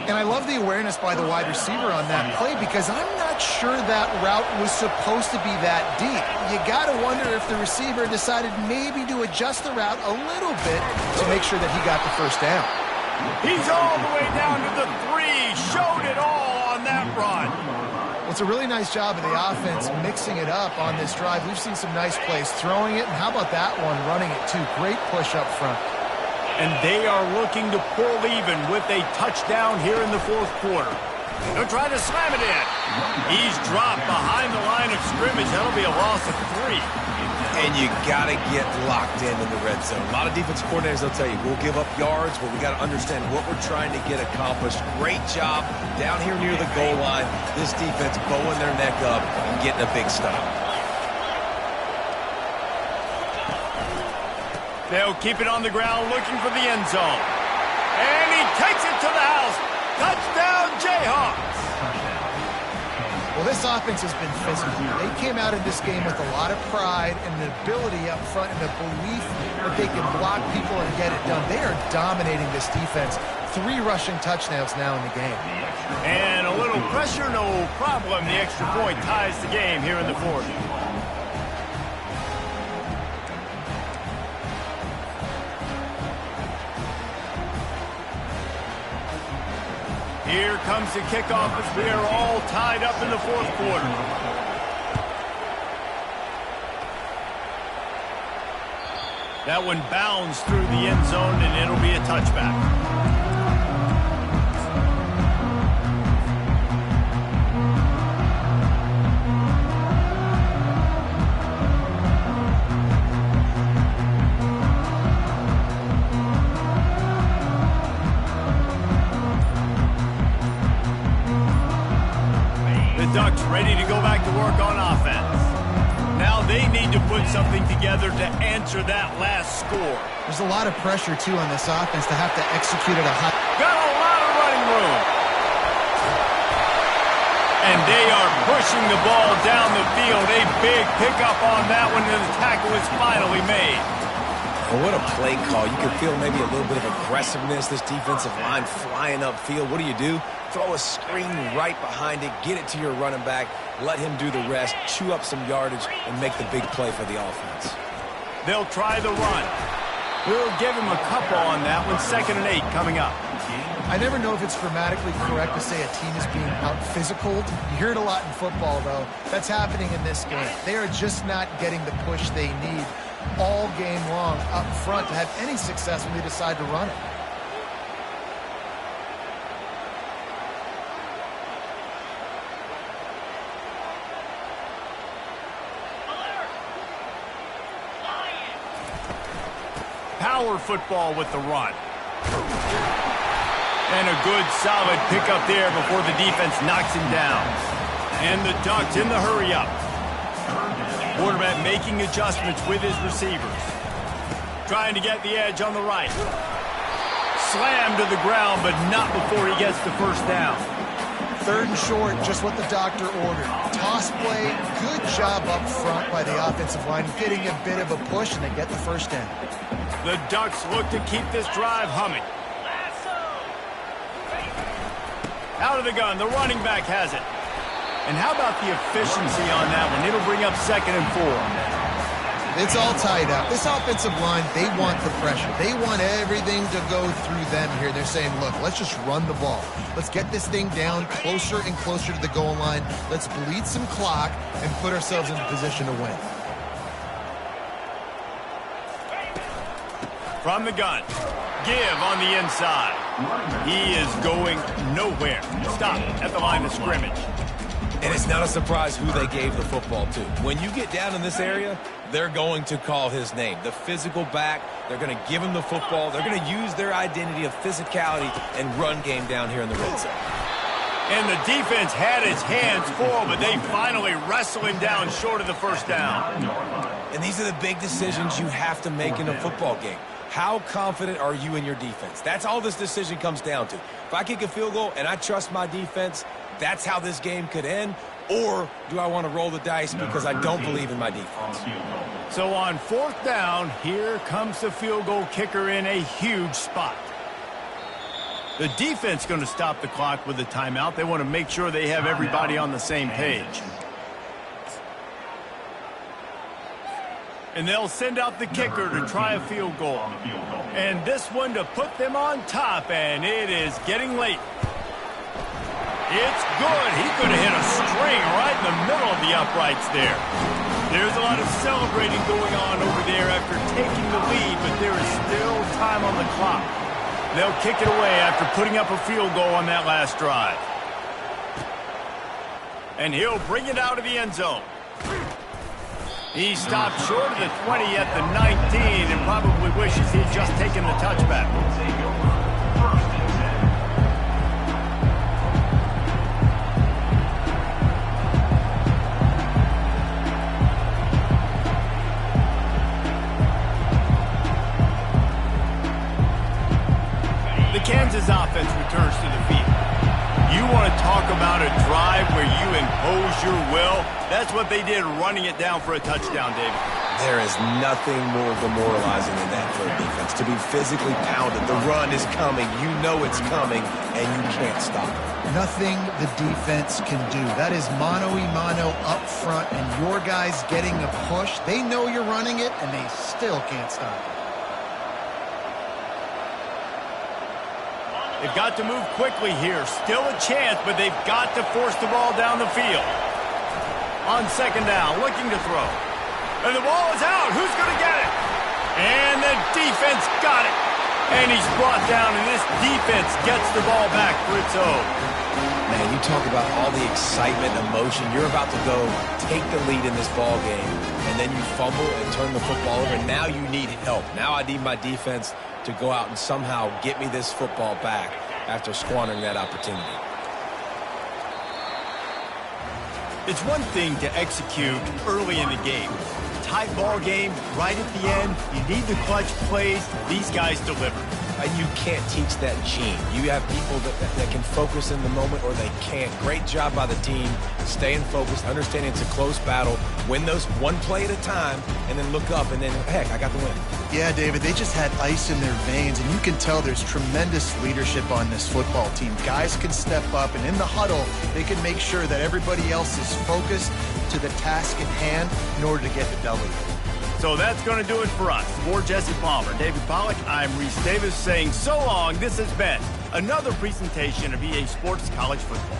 And I love the awareness by the wide receiver on that play because I'm not sure that route was supposed to be that deep. You got to wonder if the receiver decided maybe to adjust the route a little bit to make sure that he got the first down. He's all the way down to the 3. Showed it all on that run. Well, it's a really nice job of the offense mixing it up on this drive. We've seen some nice plays throwing it, and how about that one running it too? Great push up front. And they are looking to pull even with a touchdown here in the fourth quarter. They'll try to slam it in. He's dropped behind the line of scrimmage. That'll be a loss of 3. And you got to get locked in the red zone. A lot of defensive coordinators, they'll tell you, we'll give up yards, but we got to understand what we're trying to get accomplished. Great job down here near the goal line. This defense bowing their neck up and getting a big stop. They'll keep it on the ground looking for the end zone. And he takes it to the house. Touchdown, Jayhawks. Well, this offense has been physical. They came out in this game with a lot of pride and an ability up front and a belief that they can block people and get it done. They are dominating this defense. 3 rushing touchdowns now in the game. And a little pressure, no problem. The extra point ties the game here in the fourth. Here comes the kickoff as we are all tied up in the fourth quarter. That one bounds through the end zone, and it'll be a touchback. Ducks ready to go back to work on offense. Now they need to put something together to answer that last score. There's a lot of pressure, too, on this offense to have to execute at a high... Got a lot of running room. And they are pushing the ball down the field. A big pickup on that one, and the tackle is finally made. Well, what a play call. You can feel maybe a little bit of aggressiveness. This defensive line flying upfield. What do? Throw a screen right behind it. Get it to your running back. Let him do the rest. Chew up some yardage and make the big play for the offense. They'll try the run. We'll give him a couple on that one. 2nd and 8 coming up. I never know if it's grammatically correct to say a team is being out-physicaled. You hear it a lot in football, though. That's happening in this game. They are just not getting the push they need all game long up front to have any success when they decide to run it. Power football with the run. And a good, solid pickup there before the defense knocks him down. And the Ducks in the hurry-up. Quarterback making adjustments with his receivers. Trying to get the edge on the right. Slammed to the ground, but not before he gets the first down. 3rd and short, just what the doctor ordered. Toss play, good job up front by the offensive line, getting a bit of a push, and they get the first down. The Ducks look to keep this drive humming. Out of the gun, the running back has it. And how about the efficiency on that one? It'll bring up 2nd and 4. It's all tied up. This offensive line, they want the pressure. They want everything to go through them here. They're saying, look, let's just run the ball. Let's get this thing down closer and closer to the goal line. Let's bleed some clock and put ourselves in position to win. From the gun. Give on the inside. He is going nowhere. Stop at the line of scrimmage. And it's not a surprise who they gave the football to. When you get down in this area, they're going to call his name. The physical back, they're going to give him the football. They're going to use their identity of physicality and run game down here in the red zone. And the defense had its hands full, but they finally wrestle him down short of the first down. And these are the big decisions you have to make in a football game. How confident are you in your defense? That's all this decision comes down to. If I kick a field goal and I trust my defense, that's how this game could end. Or do I want to roll the dice because I don't believe in my defense? So on 4th down, here comes the field goal kicker in a huge spot. The defense going to stop the clock with a timeout. They want to make sure they have everybody on the same page. And they'll send out the kicker to try a field goal. And this one to put them on top, and it is getting late. It's good. He could have hit a string right in the middle of the uprights there. There's a lot of celebrating going on over there after taking the lead, but there is still time on the clock. They'll kick it away after putting up a field goal on that last drive. And he'll bring it out of the end zone. He stopped short of the 20 at the 19 and probably wishes he'd just taken the touchback. The Kansas offense returns to the field. You want to talk about a drive where you impose your will? That's what they did, running it down for a touchdown, David. There is nothing more demoralizing than that for a defense. To be physically pounded, the run is coming, you know it's coming, and you can't stop it. Nothing the defense can do. That is mano-a-mano up front, and your guys getting a push. They know you're running it, and they still can't stop it. They've got to move quickly here. Still a chance, but they've got to force the ball down the field. On 2nd down, looking to throw. And the ball is out. Who's going to get it? And the defense got it. And he's brought down, and this defense gets the ball back for its own. Man, you talk about all the excitement, emotion. You're about to go take the lead in this ball game, and then you fumble and turn the football over, and now you need help. Now I need my defense to go out and somehow get me this football back after squandering that opportunity. It's one thing to execute early in the game. Tight ball game, right at the end, you need the clutch plays. These guys deliver. And you can't teach that gene. You have people that can focus in the moment or they can't. Great job by the team, staying focused, understanding it's a close battle, win those one play at a time, and then look up and then, heck, I got the win. Yeah, David, they just had ice in their veins, and you can tell there's tremendous leadership on this football team. Guys can step up, and in the huddle, they can make sure that everybody else is focused to the task at hand in order to get the W. So that's going to do it for us. For Jesse Palmer, David Pollack, I'm Reese Davis saying so long. This has been another presentation of EA Sports College Football.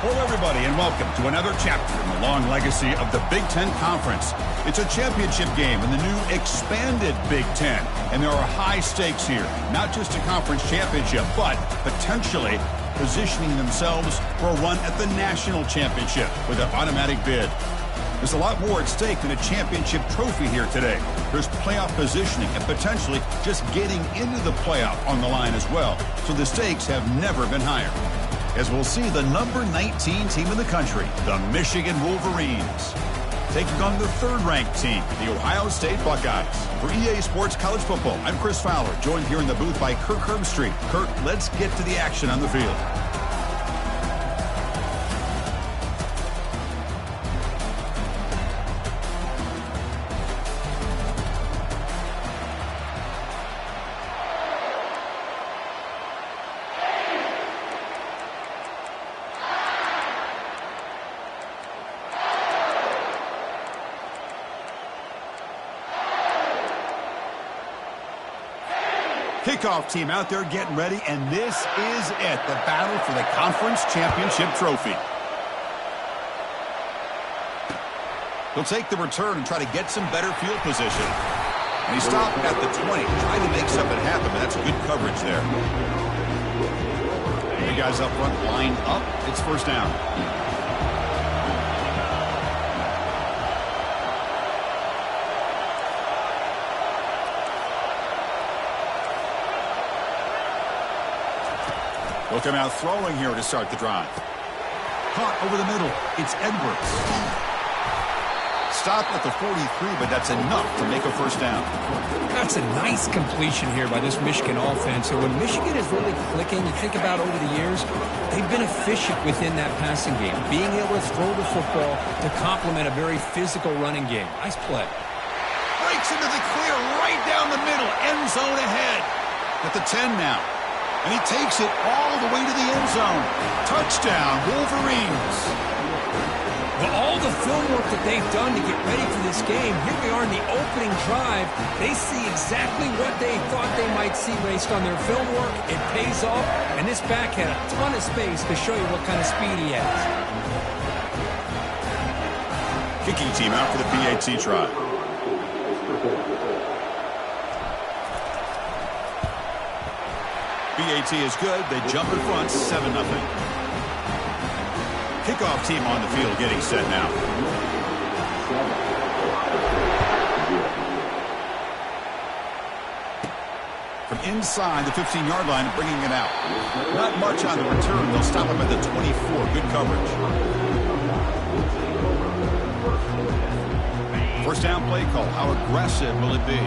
Hello, everybody, and welcome to another chapter in the long legacy of the Big Ten Conference. It's a championship game in the new expanded Big Ten, and there are high stakes here, not just a conference championship, but potentially positioning themselves for a run at the national championship with an automatic bid. There's a lot more at stake than a championship trophy here today. There's playoff positioning and potentially just getting into the playoff on the line as well, so the stakes have never been higher. As we'll see the number 19 team in the country, the Michigan Wolverines, taking on the third-ranked team, the Ohio State Buckeyes. For EA Sports College Football, I'm Chris Fowler, joined here in the booth by Kirk Herbstreit. Kirk, let's get to the action on the field. Kickoff team out there getting ready, and this is it, the battle for the conference championship trophy. He'll take the return and try to get some better field position. And he stopped at the 20, trying to make something happen, but that's good coverage there. The guys up front line up. It's first down. He'll come out throwing here to start the drive. Caught over the middle. It's Edwards. Stopped at the 43, but that's enough to make a first down. That's a nice completion here by this Michigan offense. So when Michigan is really clicking, you think about over the years, they've been efficient within that passing game, being able to throw the football to complement a very physical running game. Nice play. Breaks into the clear right down the middle. End zone ahead. At the 10 now. And he takes it all the way to the end zone. Touchdown, Wolverines. All the film work that they've done to get ready for this game, here we are in the opening drive. They see exactly what they thought they might see based on their film work. It pays off, and this back had a ton of space to show you what kind of speed he has. Kicking team out for the PAT try. PAT is good. They jump in front, 7-0. Kickoff team on the field getting set now. From inside the 15-yard line, bringing it out. Not much on the return. They'll stop him at the 24. Good coverage. First down play call. How aggressive will it be?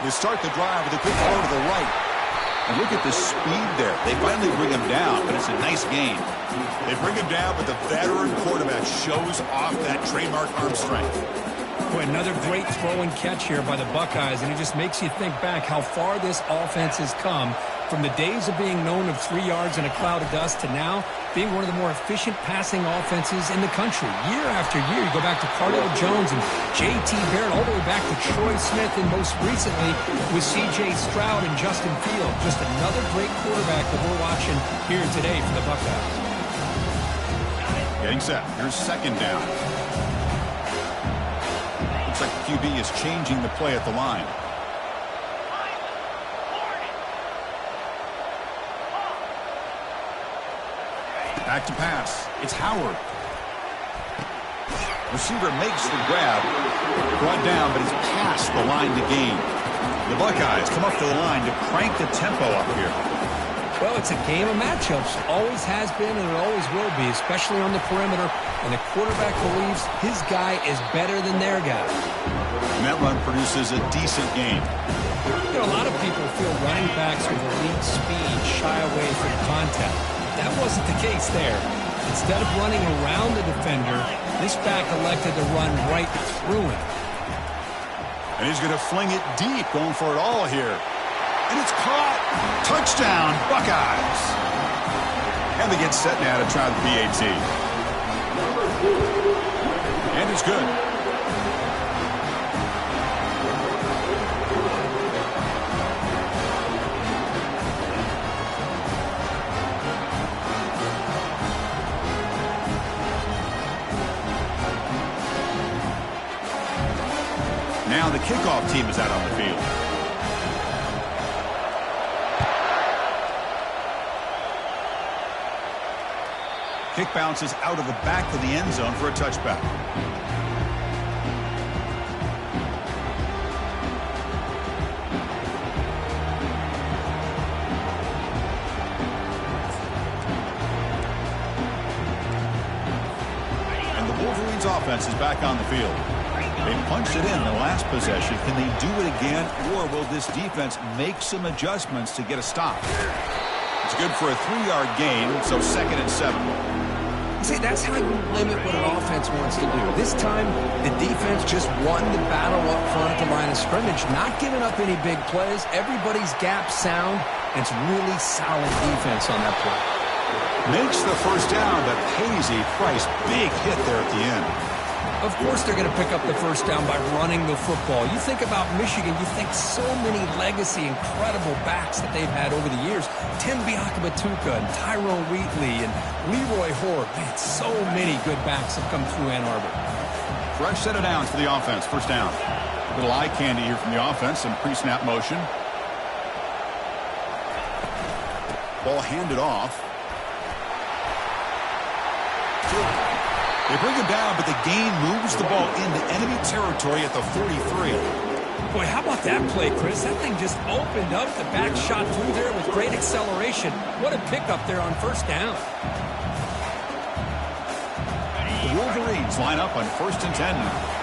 They start the drive with a quick throw to the right. And look at the speed there. They finally bring him down, but it's a nice gain. They bring him down, but the veteran quarterback shows off that trademark arm strength. Boy, another great throw and catch here by the Buckeyes, and it just makes you think back how far this offense has come from the days of being known of 3 yards in a cloud of dust to now being one of the more efficient passing offenses in the country. Year after year, you go back to Cardell Jones and J.T. Barrett, all the way back to Troy Smith, and most recently with C.J. Stroud and Justin Fields. Just another great quarterback that we're watching here today for the Buckeyes. Getting set. Here's second down. Looks like the QB is changing the play at the line. Back to pass. It's Howard. Receiver makes the grab. Brought down, but it's past the line to gain. The Buckeyes come up to the line to crank the tempo up here. Well, it's a game of matchups. Always has been, and it always will be, especially on the perimeter. And the quarterback believes his guy is better than their guy. And that run produces a decent game. You know, a lot of people feel running backs with elite speed shy away from contact. That wasn't the case there. Instead of running around the defender, this back elected to run right through him. And he's going to fling it deep, going for it all here. And it's caught. Touchdown, Buckeyes. And they get set now to try the PAT. And it's good. Now the kickoff team is out on the field. Kick bounces out of the back of the end zone for a touchback. And the Wolverines offense is back on the field. They punched it in the last possession. Can they do it again, or will this defense make some adjustments to get a stop? It's good for a 3-yard gain, so 2nd and 7. See, that's how you limit what an offense wants to do. This time, the defense just won the battle up front at the line of scrimmage, not giving up any big plays. Everybody's gap sound, and it's really solid defense on that play. Makes the first down, but pays a price. Big hit there at the end. Of course they're going to pick up the first down by running the football. You think about Michigan, you think so many legacy, incredible backs that they've had over the years. Tim Biakabatuka and Tyrone Wheatley and Leroy Hoare. Man, so many good backs have come through Ann Arbor. Fresh set of downs for the offense. First down. Little eye candy here from the offense and pre-snap motion. Ball handed off. They bring him down, but the gain moves the ball into enemy territory at the 43. Boy, how about that play, Chris? That thing just opened up. The back shot through there with great acceleration. What a pickup there on first down. The Wolverines line up on 1st and 10 now.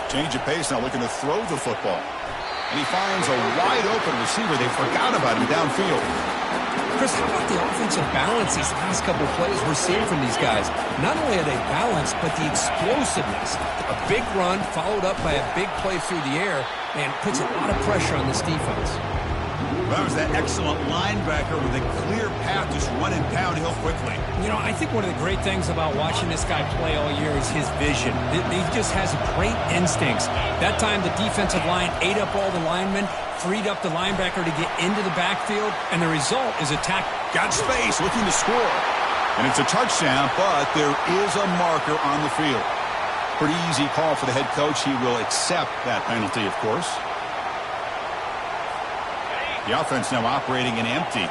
Change of pace now, looking to throw the football. And he finds a wide-open receiver. They forgot about him downfield. Chris, how about the offensive balance these last couple of plays we're seeing from these guys? Not only are they balanced, but the explosiveness. A big run followed up by a big play through the air, and puts a lot of pressure on this defense. Well, that was that excellent linebacker with a clear path just running downhill quickly. You know, I think one of the great things about watching this guy play all year is his vision. He just has great instincts. That time the defensive line ate up all the linemen, freed up the linebacker to get into the backfield, and the result is a tackle. Got space, looking to score. And it's a touchdown, but there is a marker on the field. Pretty easy call for the head coach. He will accept that penalty, of course. The offense now operating in empty.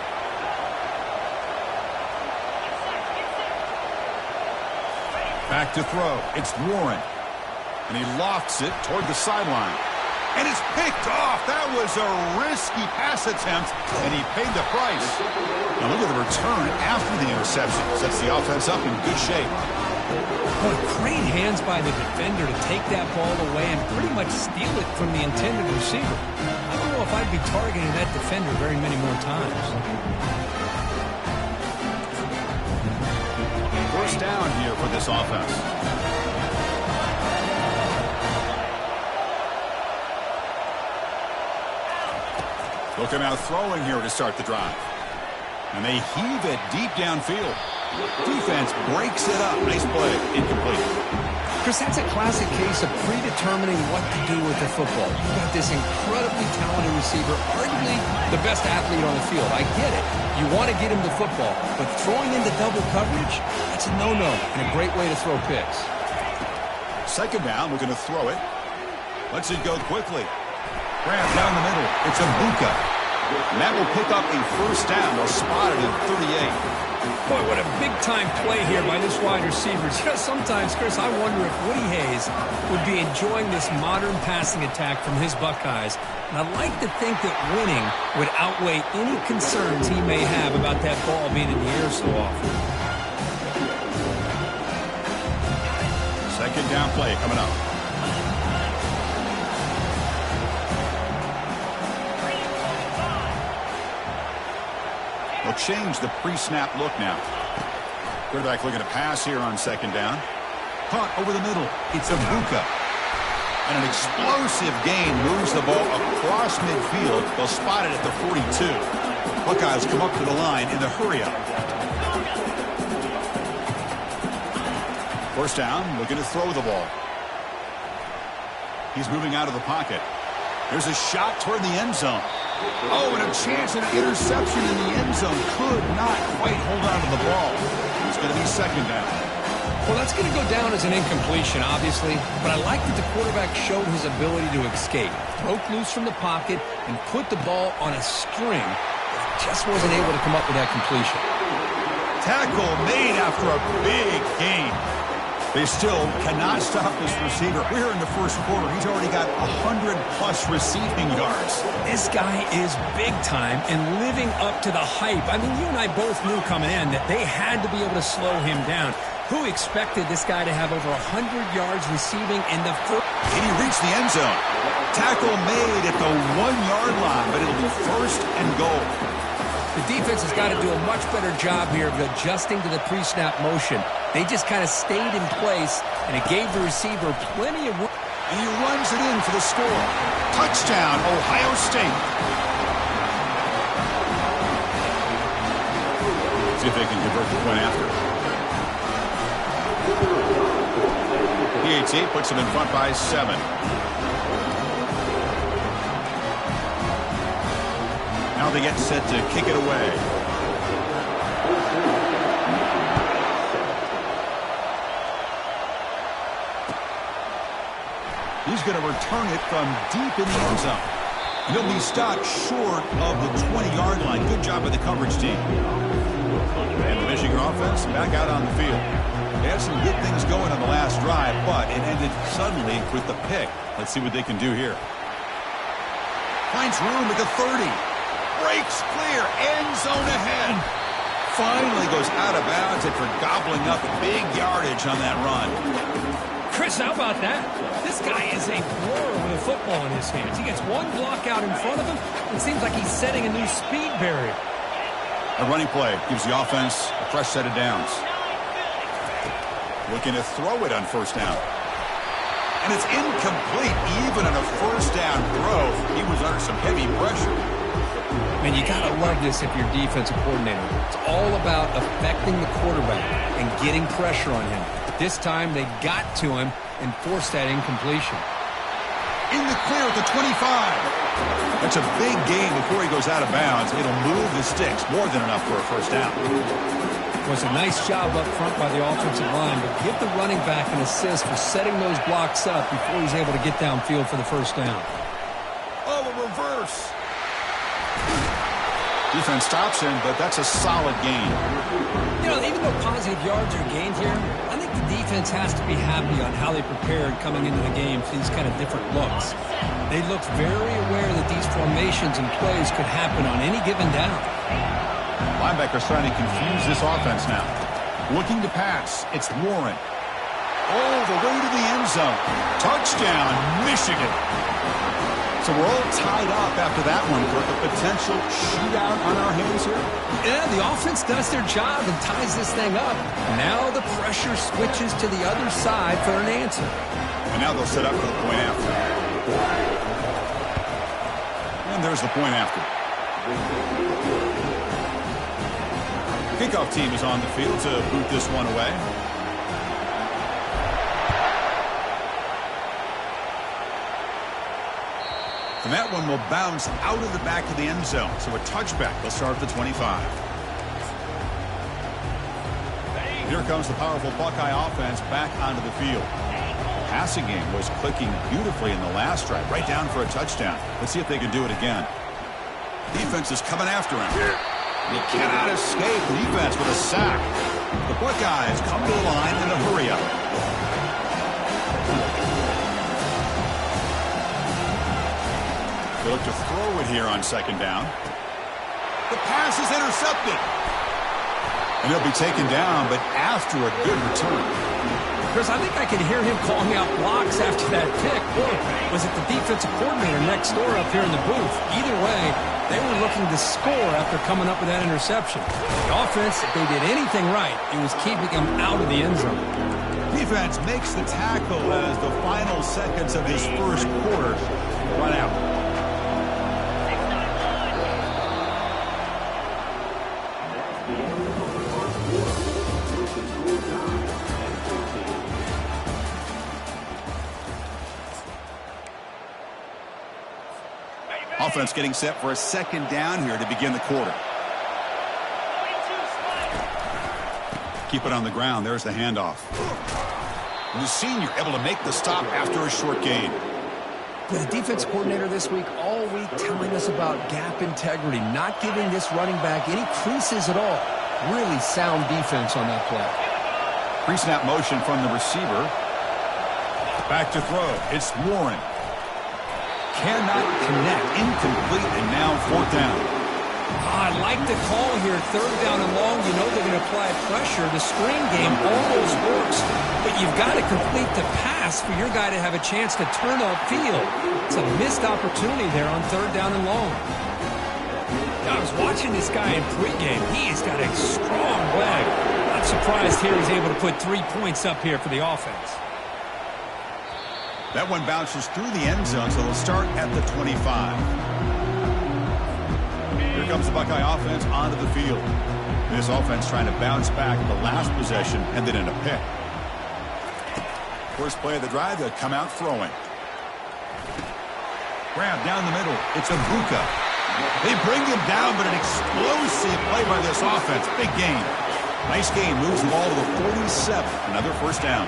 Back to throw. It's Warren. And he lofts it toward the sideline. And it's picked off. That was a risky pass attempt, and he paid the price. Now look at the return after the interception. Sets the offense up in good shape. Boy, great hands by the defender to take that ball away and pretty much steal it from the intended receiver. I don't know if I'd be targeting that defender very many more times. First down here for this offense. Looking out throwing here to start the drive. And they heave it deep downfield. Defense breaks it up. Nice play. Incomplete. Chris, that's a classic case of predetermining what to do with the football. You've got this incredibly talented receiver, arguably the best athlete on the field. I get it. You want to get him the football, but throwing into double coverage, that's a no-no and a great way to throw picks. Second down, we're going to throw it. Lets it go quickly. Grab down the middle. It's Ncaa. And that will pick up a first down. They'll spot it at 38. Boy, what a big-time play here by this wide receiver. You know, sometimes, Chris, I wonder if Woody Hayes would be enjoying this modern passing attack from his Buckeyes. And I'd like to think that winning would outweigh any concerns he may have about that ball being in the air so often. Second down play coming up. They'll change the pre-snap look now. Quarterback looking to pass here on second down. Caught over the middle. It's Ncaa. And an explosive gain moves the ball across midfield. They'll spot it at the 42. Buckeyes come up to the line in the hurry-up. First down, looking to throw the ball. He's moving out of the pocket. There's a shot toward the end zone. Oh, and a chance at an interception in the end zone. Could not quite hold on to the ball. It's going to be second down. Well, that's going to go down as an incompletion, obviously, but I like that the quarterback showed his ability to escape, broke loose from the pocket, and put the ball on a string, but just wasn't able to come up with that completion. Tackle made after a big gain. They still cannot stop this receiver. We're in the first quarter. He's already got 100-plus receiving yards. This guy is big time and living up to the hype. I mean, you and I both knew coming in that they had to be able to slow him down. Who expected this guy to have over 100 yards receiving in the first? Can he reach the end zone? Tackle made at the 1-yard line, but it'll be first and goal. The defense has got to do a much better job here of adjusting to the pre-snap motion. They just kind of stayed in place, and it gave the receiver plenty of room. And he runs it in for the score. Touchdown, Ohio State. See if they can convert the point after. PAT puts them in front by 7. Now they get set to kick it away. going to return it from deep in the end zone. And he'll be stopped short of the 20-yard line. Good job by the coverage team. And the Michigan offense back out on the field. They had some good things going on the last drive, but it ended suddenly with the pick. Let's see what they can do here. Finds room at the 30. Breaks clear. End zone ahead. Finally goes out of bounds after gobbling up big yardage on that run. Chris, how about that? This guy is a blur with a football in his hands. He gets one block out in front of him. It seems like he's setting a new speed barrier. A running play gives the offense a fresh set of downs. Looking to throw it on first down. And it's incomplete. Even on a first down throw, he was under some heavy pressure. Man, you got to love this if you're defensive coordinator. It's all about affecting the quarterback and getting pressure on him. This time they got to him and forced that incompletion. In the clear at the 25. That's a big gain before he goes out of bounds. It'll move the sticks. More than enough for a first down. It was a nice job up front by the offensive line, but give the running back an assist for setting those blocks up before he's able to get downfield for the first down. Oh, a reverse. Defense stops him, but that's a solid gain. You know, even though positive yards are gained here, I think the defense has to be happy on how they prepared coming into the game for these kind of different looks. They looked very aware that these formations and plays could happen on any given down. Linebackers trying to confuse this offense now. Looking to pass. It's Warren. Oh, the way to the end zone. Touchdown, Michigan. So we're all tied up after that one for a potential shootout on our hands here. Yeah, the offense does their job and ties this thing up. Now the pressure switches to the other side for an answer. And now they'll set up for the point after. And there's the point after. Kickoff team is on the field to boot this one away. And that one will bounce out of the back of the end zone. So a touchback. They'll start at the 25. Here comes the powerful Buckeye offense back onto the field. Passing game was clicking beautifully in the last drive. Right down for a touchdown. Let's see if they can do it again. Defense is coming after him. He cannot escape. Defense with a sack. The Buckeyes come to the line in a hurry-up. They look to throw it here on second down. The pass is intercepted. And he'll be taken down, but after a good return. Chris, I think I can hear him calling out blocks after that pick. Or was it the defensive coordinator next door up here in the booth? Either way, they were looking to score after coming up with that interception. The offense, if they did anything right, it was keeping them out of the end zone. Defense makes the tackle as the final seconds of his first quarter run out. Offense getting set for a second down here to begin the quarter. Keep it on the ground. There's the handoff. And the senior able to make the stop after a short gain. The defense coordinator this week all week telling us about gap integrity, not giving this running back any creases at all. Really sound defense on that play. Pre-snap motion from the receiver. Back to throw. It's Warren. Cannot connect. Incomplete, and now fourth down. I like the call here. Third down and long. You know they're going to apply pressure. The screen game almost works, but you've got to complete the pass for your guy to have a chance to turn upfield. It's a missed opportunity there on third down and long. I was watching this guy in pregame. He's got a strong leg. Not surprised here he's able to put 3 points up here for the offense. That one bounces through the end zone, so they'll start at the 25. Here comes the Buckeye offense onto the field. This offense trying to bounce back the last possession, ended in a pick. First play of the drive, they'll come out throwing. Grab down the middle. It's Abuka. They bring him down, but an explosive play by this offense. Big gain. Nice gain. Moves the ball to the 47. Another first down.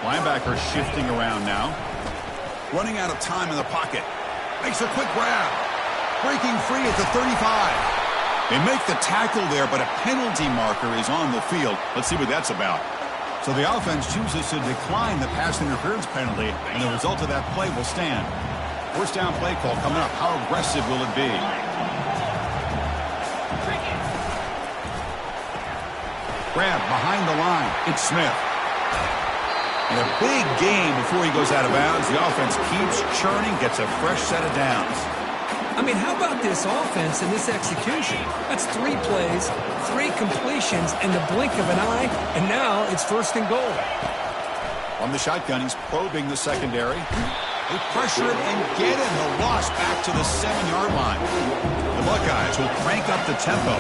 Linebacker shifting around now. Running out of time in the pocket. Makes a quick grab. Breaking free at the 35. They make the tackle there, but a penalty marker is on the field. Let's see what that's about. So the offense chooses to decline the pass interference penalty, and the result of that play will stand. First down play call coming up. How aggressive will it be? Grab behind the line. It's Smith. And a big gain before he goes out of bounds. The offense keeps churning, gets a fresh set of downs. I mean, how about this offense and this execution? That's 3 plays, 3 completions in the blink of an eye, and now it's first and goal. On the shotgun, he's probing the secondary. They pressure him and get him. The loss back to the 7-yard line. The Buckeyes will crank up the tempo.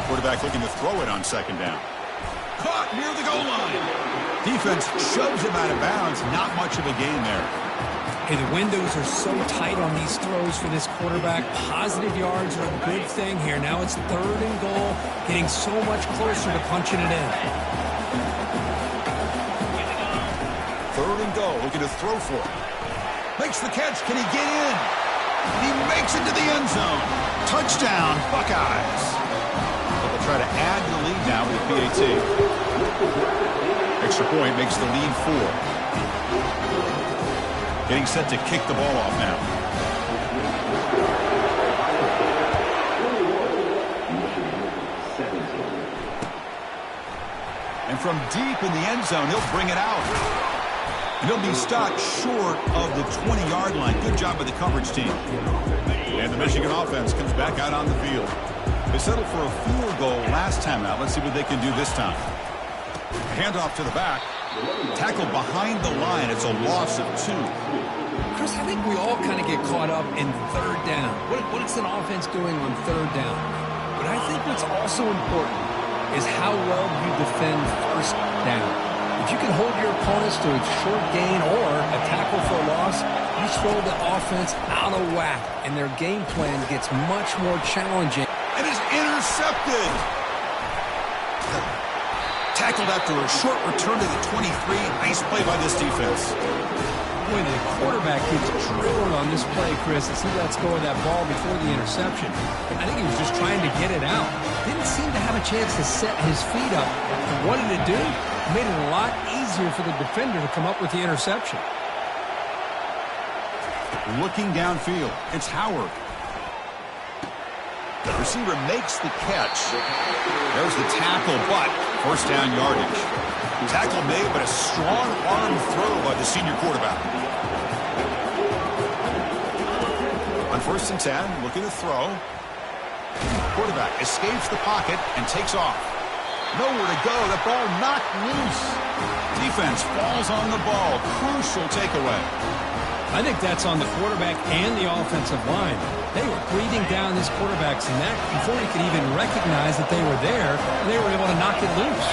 Quarterback looking to throw it on second down. Caught near the goal line. Defense shoves him out of bounds. Not much of a gain there. Hey, the windows are so tight on these throws for this quarterback. Positive yards are a good thing here. Now it's third and goal, getting so much closer to punching it in. Third and goal, looking to throw for it. Makes the catch. Can he get in? He makes it to the end zone. Touchdown, Buckeyes. They'll try to add to the lead now with the PAT. Extra point makes the lead 4. Getting set to kick the ball off now. And from deep in the end zone, he'll bring it out. And he'll be stopped short of the 20-yard line. Good job by the coverage team. And the Michigan offense comes back out on the field. They settled for a field goal last time out. Let's see what they can do this time. Handoff to the back. Tackled behind the line. It's a loss of 2. Chris, I think we all kind of get caught up in third down. What is an offense doing on third down? But I think what's also important is how well you defend first down. If you can hold your opponents to a short gain or a tackle for a loss, you throw the offense out of whack, and their game plan gets much more challenging. And is intercepted. Tackled after a short return to the 23. Nice play by this defense. Boy, the quarterback gets drilled on this play, Chris. As he lets go of that ball before the interception. I think he was just trying to get it out. Didn't seem to have a chance to set his feet up. And what did it do? It made it a lot easier for the defender to come up with the interception. Looking downfield, it's Howard. The receiver makes the catch. There's the tackle, but first down yardage. Tackle made, but a strong arm throw by the senior quarterback. On first and 10, looking to throw. Quarterback escapes the pocket and takes off. Nowhere to go. The ball knocked loose. Defense falls on the ball. Crucial takeaway. I think that's on the quarterback and the offensive line. They were breathing down this quarterback's neck before he could even recognize that they were there, and they were able to knock it loose.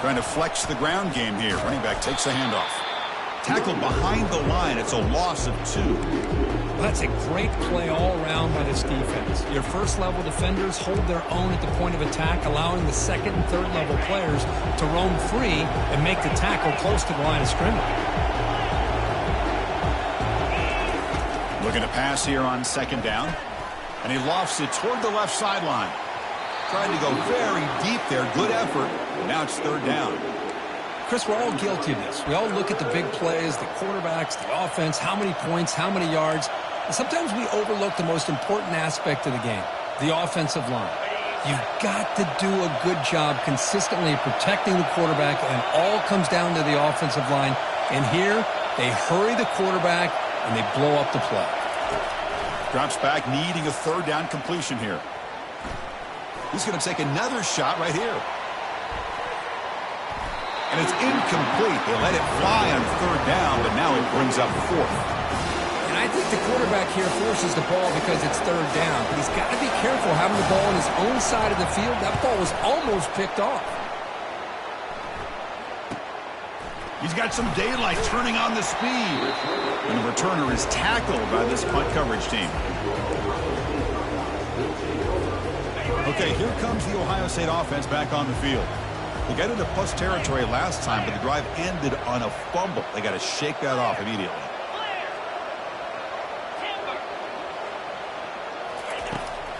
Trying to flex the ground game here. Running back takes the handoff. Tackled behind the line. It's a loss of 2. Well, that's a great play all around by this defense. Your first-level defenders hold their own at the point of attack, allowing the second and third-level players to roam free and make the tackle close to the line of scrimmage. Looking to pass here on second down. And he lofts it toward the left sideline. Trying to go very deep there. Good effort. Now it's third down. Chris, we're all guilty of this. We all look at the big plays, the quarterbacks, the offense, how many points, how many yards. And sometimes we overlook the most important aspect of the game, the offensive line. You've got to do a good job consistently protecting the quarterback, and it all comes down to the offensive line. And here, they hurry the quarterback, and they blow up the play. Drops back, needing a third down completion here. He's going to take another shot right here. And it's incomplete. They let it fly on third down, but now it brings up fourth. And I think the quarterback here forces the ball because it's third down. But he's got to be careful having the ball on his own side of the field. That ball was almost picked off. He's got some daylight turning on the speed. And the returner is tackled by this punt coverage team. Okay, here comes the Ohio State offense back on the field. They got into plus territory last time, but the drive ended on a fumble. They got to shake that off immediately.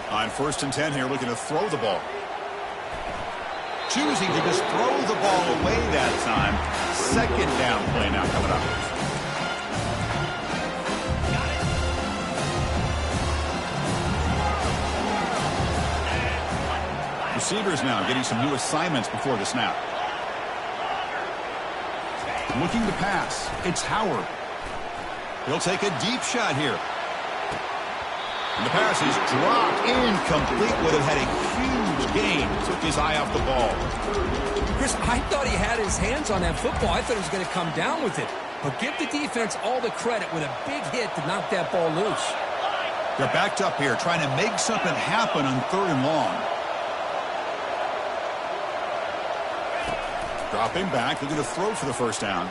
On 1st and 10 here, looking to throw the ball. Choosing to just throw the ball away that time. 2nd down play now coming up. Receivers now getting some new assignments before the snap. Looking to pass. It's Howard. He'll take a deep shot here. And the pass is dropped. Incomplete. Would have had a huge gain. Took his eye off the ball. Chris, I thought he had his hands on that football. I thought he was going to come down with it. But give the defense all the credit with a big hit to knock that ball loose. They're backed up here trying to make something happen on 3rd and long. Dropping back. They're going to throw for the 1st down.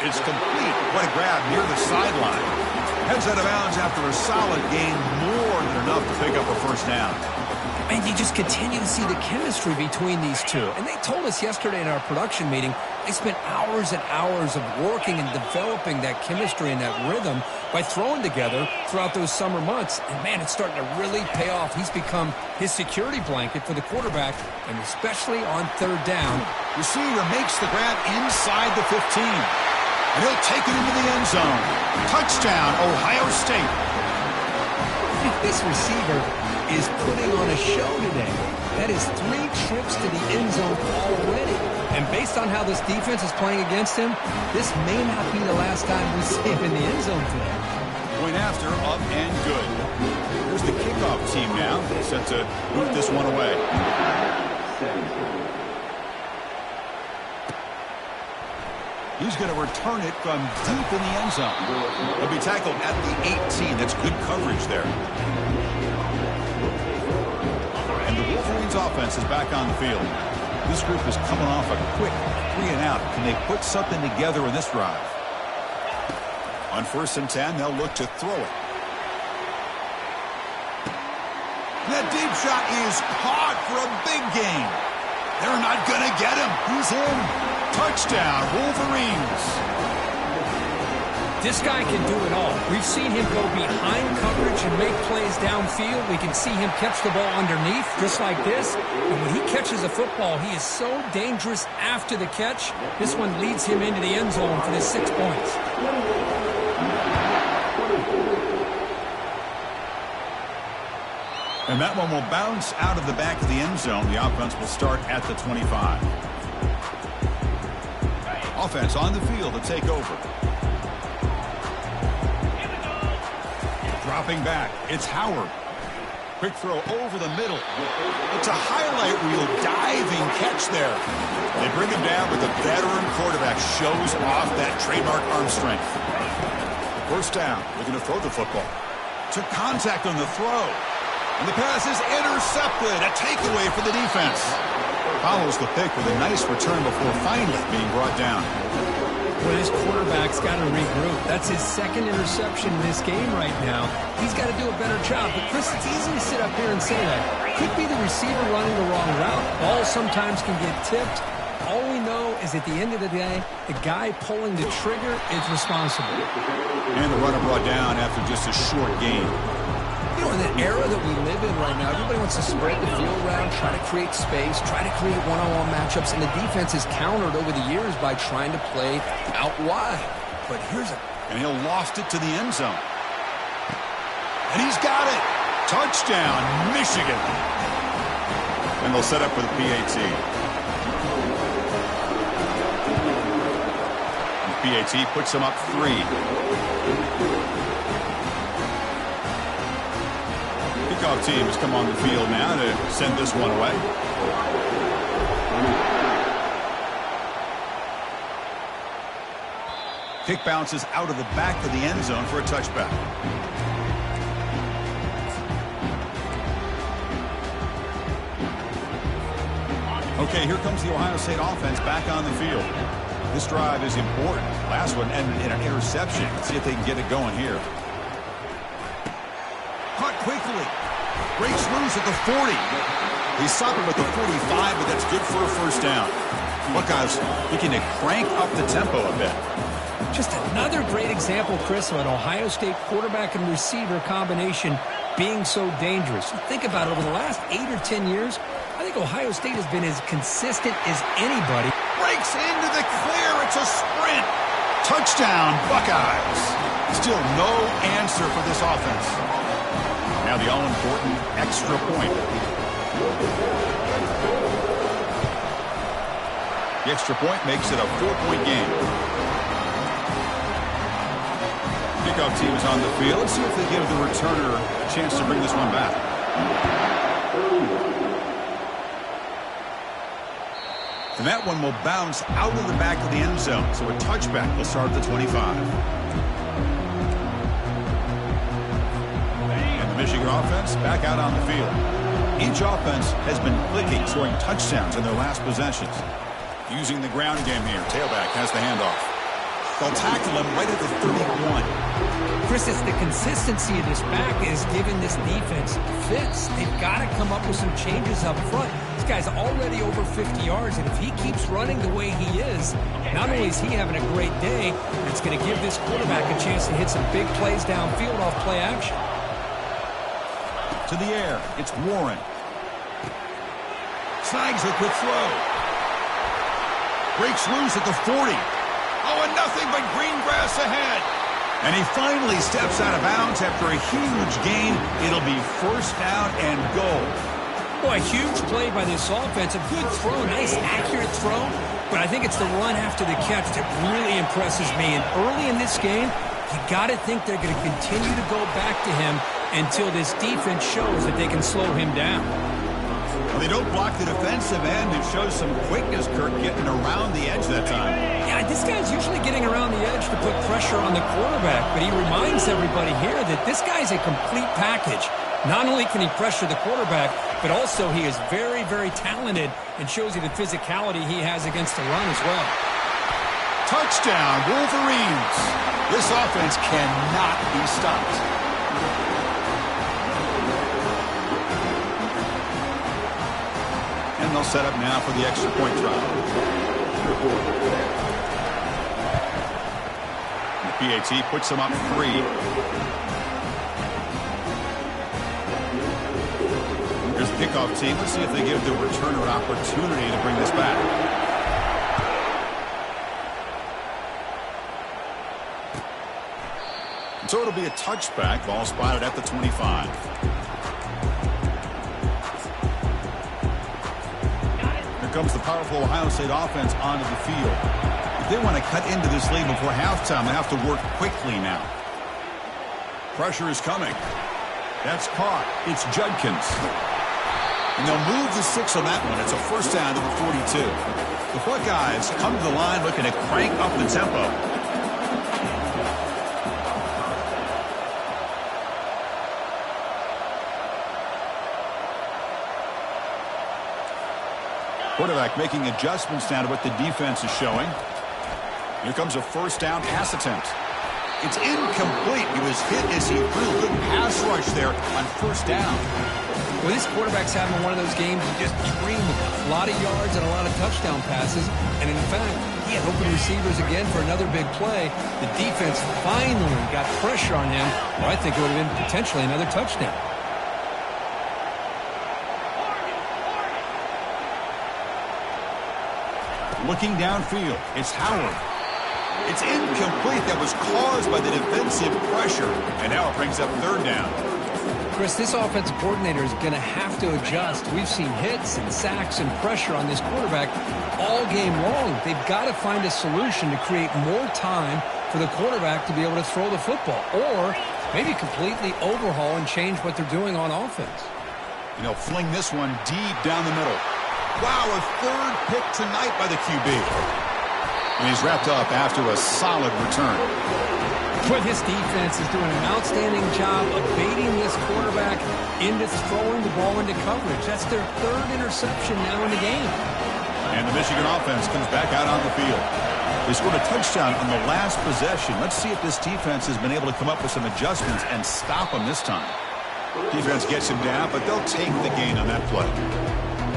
It's complete. What a grab near the sideline. Heads out of bounds after a solid gain, more than enough to pick up a 1st down. And you just continue to see the chemistry between these two. And they told us yesterday in our production meeting, they spent hours and hours of working and developing that chemistry and that rhythm by throwing together throughout those summer months. And, man, it's starting to really pay off. He's become his security blanket for the quarterback, and especially on 3rd down. Receiver makes the grab inside the 15. And he'll take it into the end zone. Touchdown, Ohio State. This receiver is putting on a show today. That is 3 trips to the end zone already. And based on how this defense is playing against him, this may not be the last time we see him in the end zone today. Point after, up and good. Here's the kickoff team now, set to move this one away. He's going to return it from deep in the end zone. He'll be tackled at the 18. That's good coverage there. And the Wolverines offense is back on the field. This group is coming off a quick 3 and out. Can they put something together in this drive? On 1st and 10, they'll look to throw it. That deep shot is caught for a big gain. They're not going to get him. He's in. Touchdown, Wolverines. This guy can do it all. We've seen him go behind coverage and make plays downfield. We can see him catch the ball underneath, just like this. And when he catches a football, he is so dangerous after the catch. This one leads him into the end zone for the 6 points. And that one will bounce out of the back of the end zone. The offense will start at the 25. Offense on the field to take over. Dropping back, it's Howard. Quick throw over the middle. It's a highlight reel diving catch there. They bring him down, but the veteran quarterback shows off that trademark arm strength. 1st down, looking to throw the football. Took contact on the throw. And the pass is intercepted. A takeaway for the defense. Follows the pick with a nice return before finally being brought down. Well, this quarterback's got to regroup. That's his 2nd interception in this game right now. He's got to do a better job. But, Chris, it's easy to sit up here and say that. Could be the receiver running the wrong route. Ball sometimes can get tipped. All we know is at the end of the day, the guy pulling the trigger is responsible. And the runner brought down after just a short gain. You know, in the era that we live in right now, everybody wants to spread the field around, try to create space, try to create one-on-one matchups, and the defense has countered over the years by trying to play out wide. But here's a... And he'll lost it to the end zone. And he's got it! Touchdown, Michigan! And they'll set up for the PAT. And the PAT puts them up 3. Kickoff team has come on the field now to send this one away. Kick bounces out of the back of the end zone for a touchback. Okay, here comes the Ohio State offense back on the field. This drive is important. Last one ended in an interception. Let's see if they can get it going here. Caught quickly. Breaks loose at the 40. They stop him at the 45, but that's good for a first down. Buckeyes looking to crank up the tempo a bit. Just another great example, Chris, of an Ohio State quarterback and receiver combination being so dangerous. You think about it, over the last 8 or 10 years, I think Ohio State has been as consistent as anybody. Breaks into the clear. It's a sprint. Touchdown, Buckeyes. Still no answer for this offense. Now the all-important extra point. The extra point makes it a 4-point game. Kickoff team is on the field. Let's see if they give the returner a chance to bring this one back. And that one will bounce out of the back of the end zone. So a touchback will start at the 25. And the Michigan offense back out on the field. Each offense has been clicking, scoring touchdowns in their last possessions. Using the ground game here. Tailback has the handoff. They'll tackle him right at the 31. Chris, it's the consistency of this back is giving this defense fits. They've got to come up with some changes up front. This guy's already over 50 yards, and if he keeps running the way he is, not only is he having a great day, it's going to give this quarterback a chance to hit some big plays downfield off play action. To the air, it's Warren. Snags a quick throw. Breaks loose at the 40. Oh, and nothing but green grass ahead. And he finally steps out of bounds after a huge gain. It'll be first down and goal. Boy, a huge play by this offense. A good throw, nice accurate throw. But I think it's the run after the catch that really impresses me. And early in this game, you got to think they're going to continue to go back to him until this defense shows that they can slow him down. Well, they don't block the defensive end. It shows some quickness, Kirk, getting around the edge that time. Yeah, this guy's usually getting around the edge to put pressure on the quarterback, but he reminds everybody here that this guy's a complete package. Not only can he pressure the quarterback, but also he is very, very talented and shows you the physicality he has against the run as well. Touchdown, Wolverines. This offense cannot be stopped. And they'll set up now for the extra point try. The PAT puts them up 3. Here's the kickoff team. Let's see if they give the returner an opportunity to bring this back. And so it'll be a touchback. Ball spotted at the 25. Comes the powerful Ohio State offense onto the field. If they want to cut into this lead before halftime, they have to work quickly now. Pressure is coming. That's caught. It's Judkins. And they'll move the 6 on that one. It's a first down to the 42. The Buckeyes come to the line looking to crank up the tempo. Quarterback making adjustments now to what the defense is showing. Here comes a first down pass attempt. It's incomplete. He was hit as he threw a good pass rush there on first down. Well, this quarterback's having one of those games you just dream about. A lot of yards and a lot of touchdown passes. And in fact, he had open receivers again for another big play. The defense finally got pressure on him. Well, I think it would have been potentially another touchdown. Looking downfield, it's Howard. It's incomplete. That was caused by the defensive pressure. And now it brings up third down. Chris, this offensive coordinator is going to have to adjust. We've seen hits and sacks and pressure on this quarterback all game long. They've got to find a solution to create more time for the quarterback to be able to throw the football, or maybe completely overhaul and change what they're doing on offense. You know, fling this one deep down the middle. Wow, a third pick tonight by the QB. And he's wrapped up after a solid return. But this defense is doing an outstanding job of baiting this quarterback into throwing the ball into coverage. That's their 3rd interception now in the game. And the Michigan offense comes back out on the field. They scored a touchdown on the last possession. Let's see if this defense has been able to come up with some adjustments and stop them this time. Defense gets him down, but they'll take the gain on that play.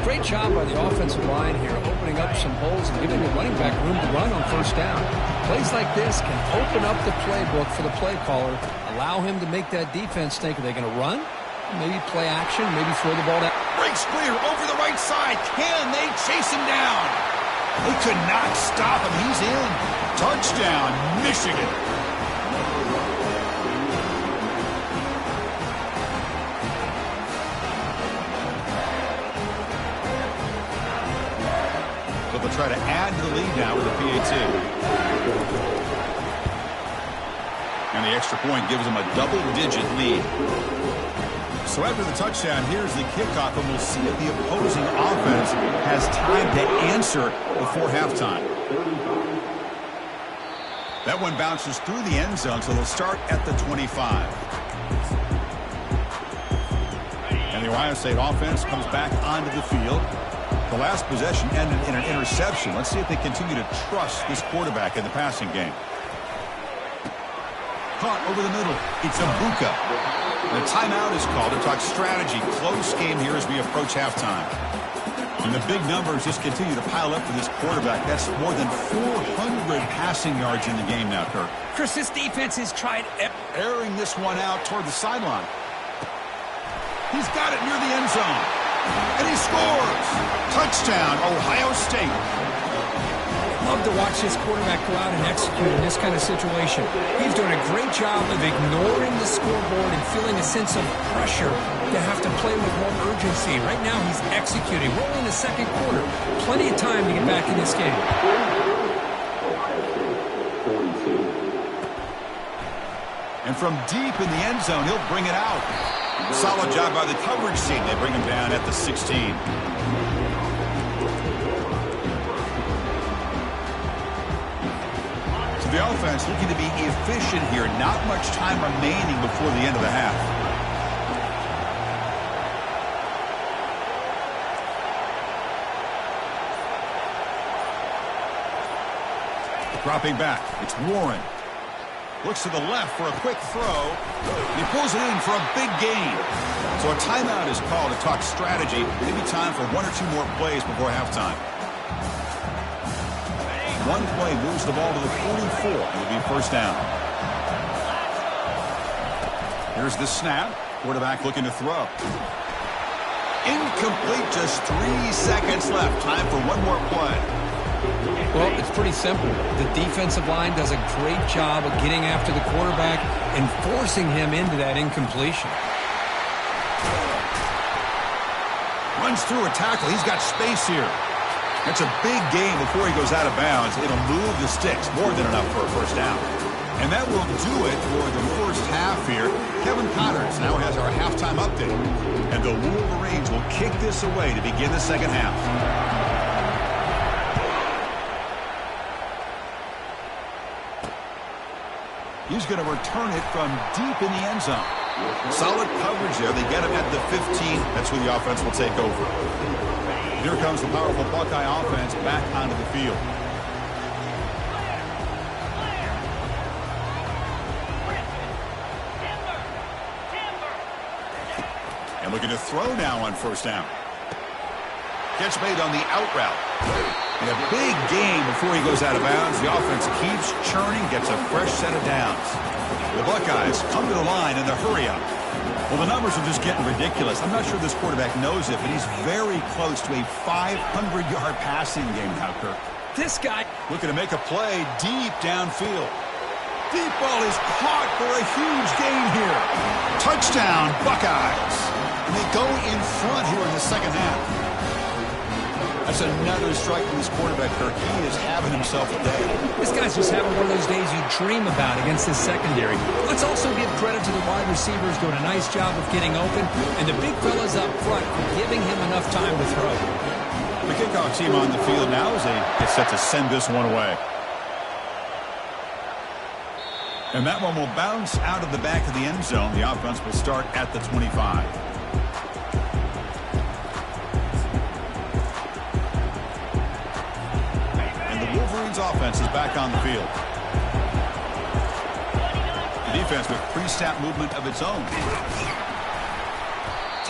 Great job by the offensive line here, opening up some holes and giving the running back room to run on first down. Plays like this can open up the playbook for the play caller, allow him to make that defense think, are they going to run? Maybe play action, maybe throw the ball down. Breaks clear over the right side. Can they chase him down? They could not stop him. He's in. Touchdown, Michigan. So they'll try to add to the lead now with the PAT. And the extra point gives them a double-digit lead. So after the touchdown, here's the kickoff, and we'll see if the opposing offense has time to answer before halftime. That one bounces through the end zone, so they'll start at the 25. And the Ohio State offense comes back onto the field. The last possession ended in an interception. Let's see if they continue to trust this quarterback in the passing game. Caught over the middle. It's Abuka. The timeout is called to talk strategy. Close game here as we approach halftime. And the big numbers just continue to pile up for this quarterback. That's more than 400 passing yards in the game now, Kirk. Chris, this defense has tried airing this one out toward the sideline. He's got it near the end zone. And he scores. Touchdown, Ohio State. Love to watch this quarterback go out and execute in this kind of situation. He's doing a great job of ignoring the scoreboard and feeling a sense of pressure to have to play with more urgency. Right now he's executing. We're only in the second quarter. Plenty of time to get back in this game. And from deep in the end zone, he'll bring it out. Solid job by the coverage team. They bring him down at the 16. The offense looking to be efficient here. Not much time remaining before the end of the half. Dropping back. It's Warren. Looks to the left for a quick throw. He pulls it in for a big gain. So a timeout is called to talk strategy. Maybe time for one or two more plays before halftime. One play moves the ball to the 44. It'll be first down. Here's the snap. Quarterback looking to throw. Incomplete. Just 3 seconds left. Time for one more play. Well, it's pretty simple. The defensive line does a great job of getting after the quarterback and forcing him into that incompletion. Runs through a tackle. He's got space here. That's a big gain before he goes out of bounds. It'll move the sticks. More than enough for a first down. And that will do it for the first half here. Kevin Connors now has our halftime update. And the Wolverines will kick this away to begin the second half. He's going to return it from deep in the end zone. Solid coverage there. They get him at the 15. That's where the offense will take over. Here comes the powerful Buckeye offense back onto the field. And looking to throw now on first down. Catch made on the out route. And a big gain before he goes out of bounds. The offense keeps churning, gets a fresh set of downs. The Buckeyes come to the line in the hurry-up. Well, the numbers are just getting ridiculous. I'm not sure this quarterback knows it, but he's very close to a 500-yard passing game now, Kirk. This guy looking to make a play deep downfield. Deep ball is caught for a huge gain here. Touchdown, Buckeyes. And they go in front here in the second half. That's another strike from this quarterback, Kirk. He is having himself a day. This guy's just having one of those days you dream about against this secondary. Let's also give credit to the wide receivers doing a nice job of getting open, and the big fellas up front for giving him enough time to throw. The kickoff team on the field now as they get set to send this one away. And that one will bounce out of the back of the end zone. The offense will start at the 25. Wolverines offense is back on the field. The defense with pre-snap movement of its own.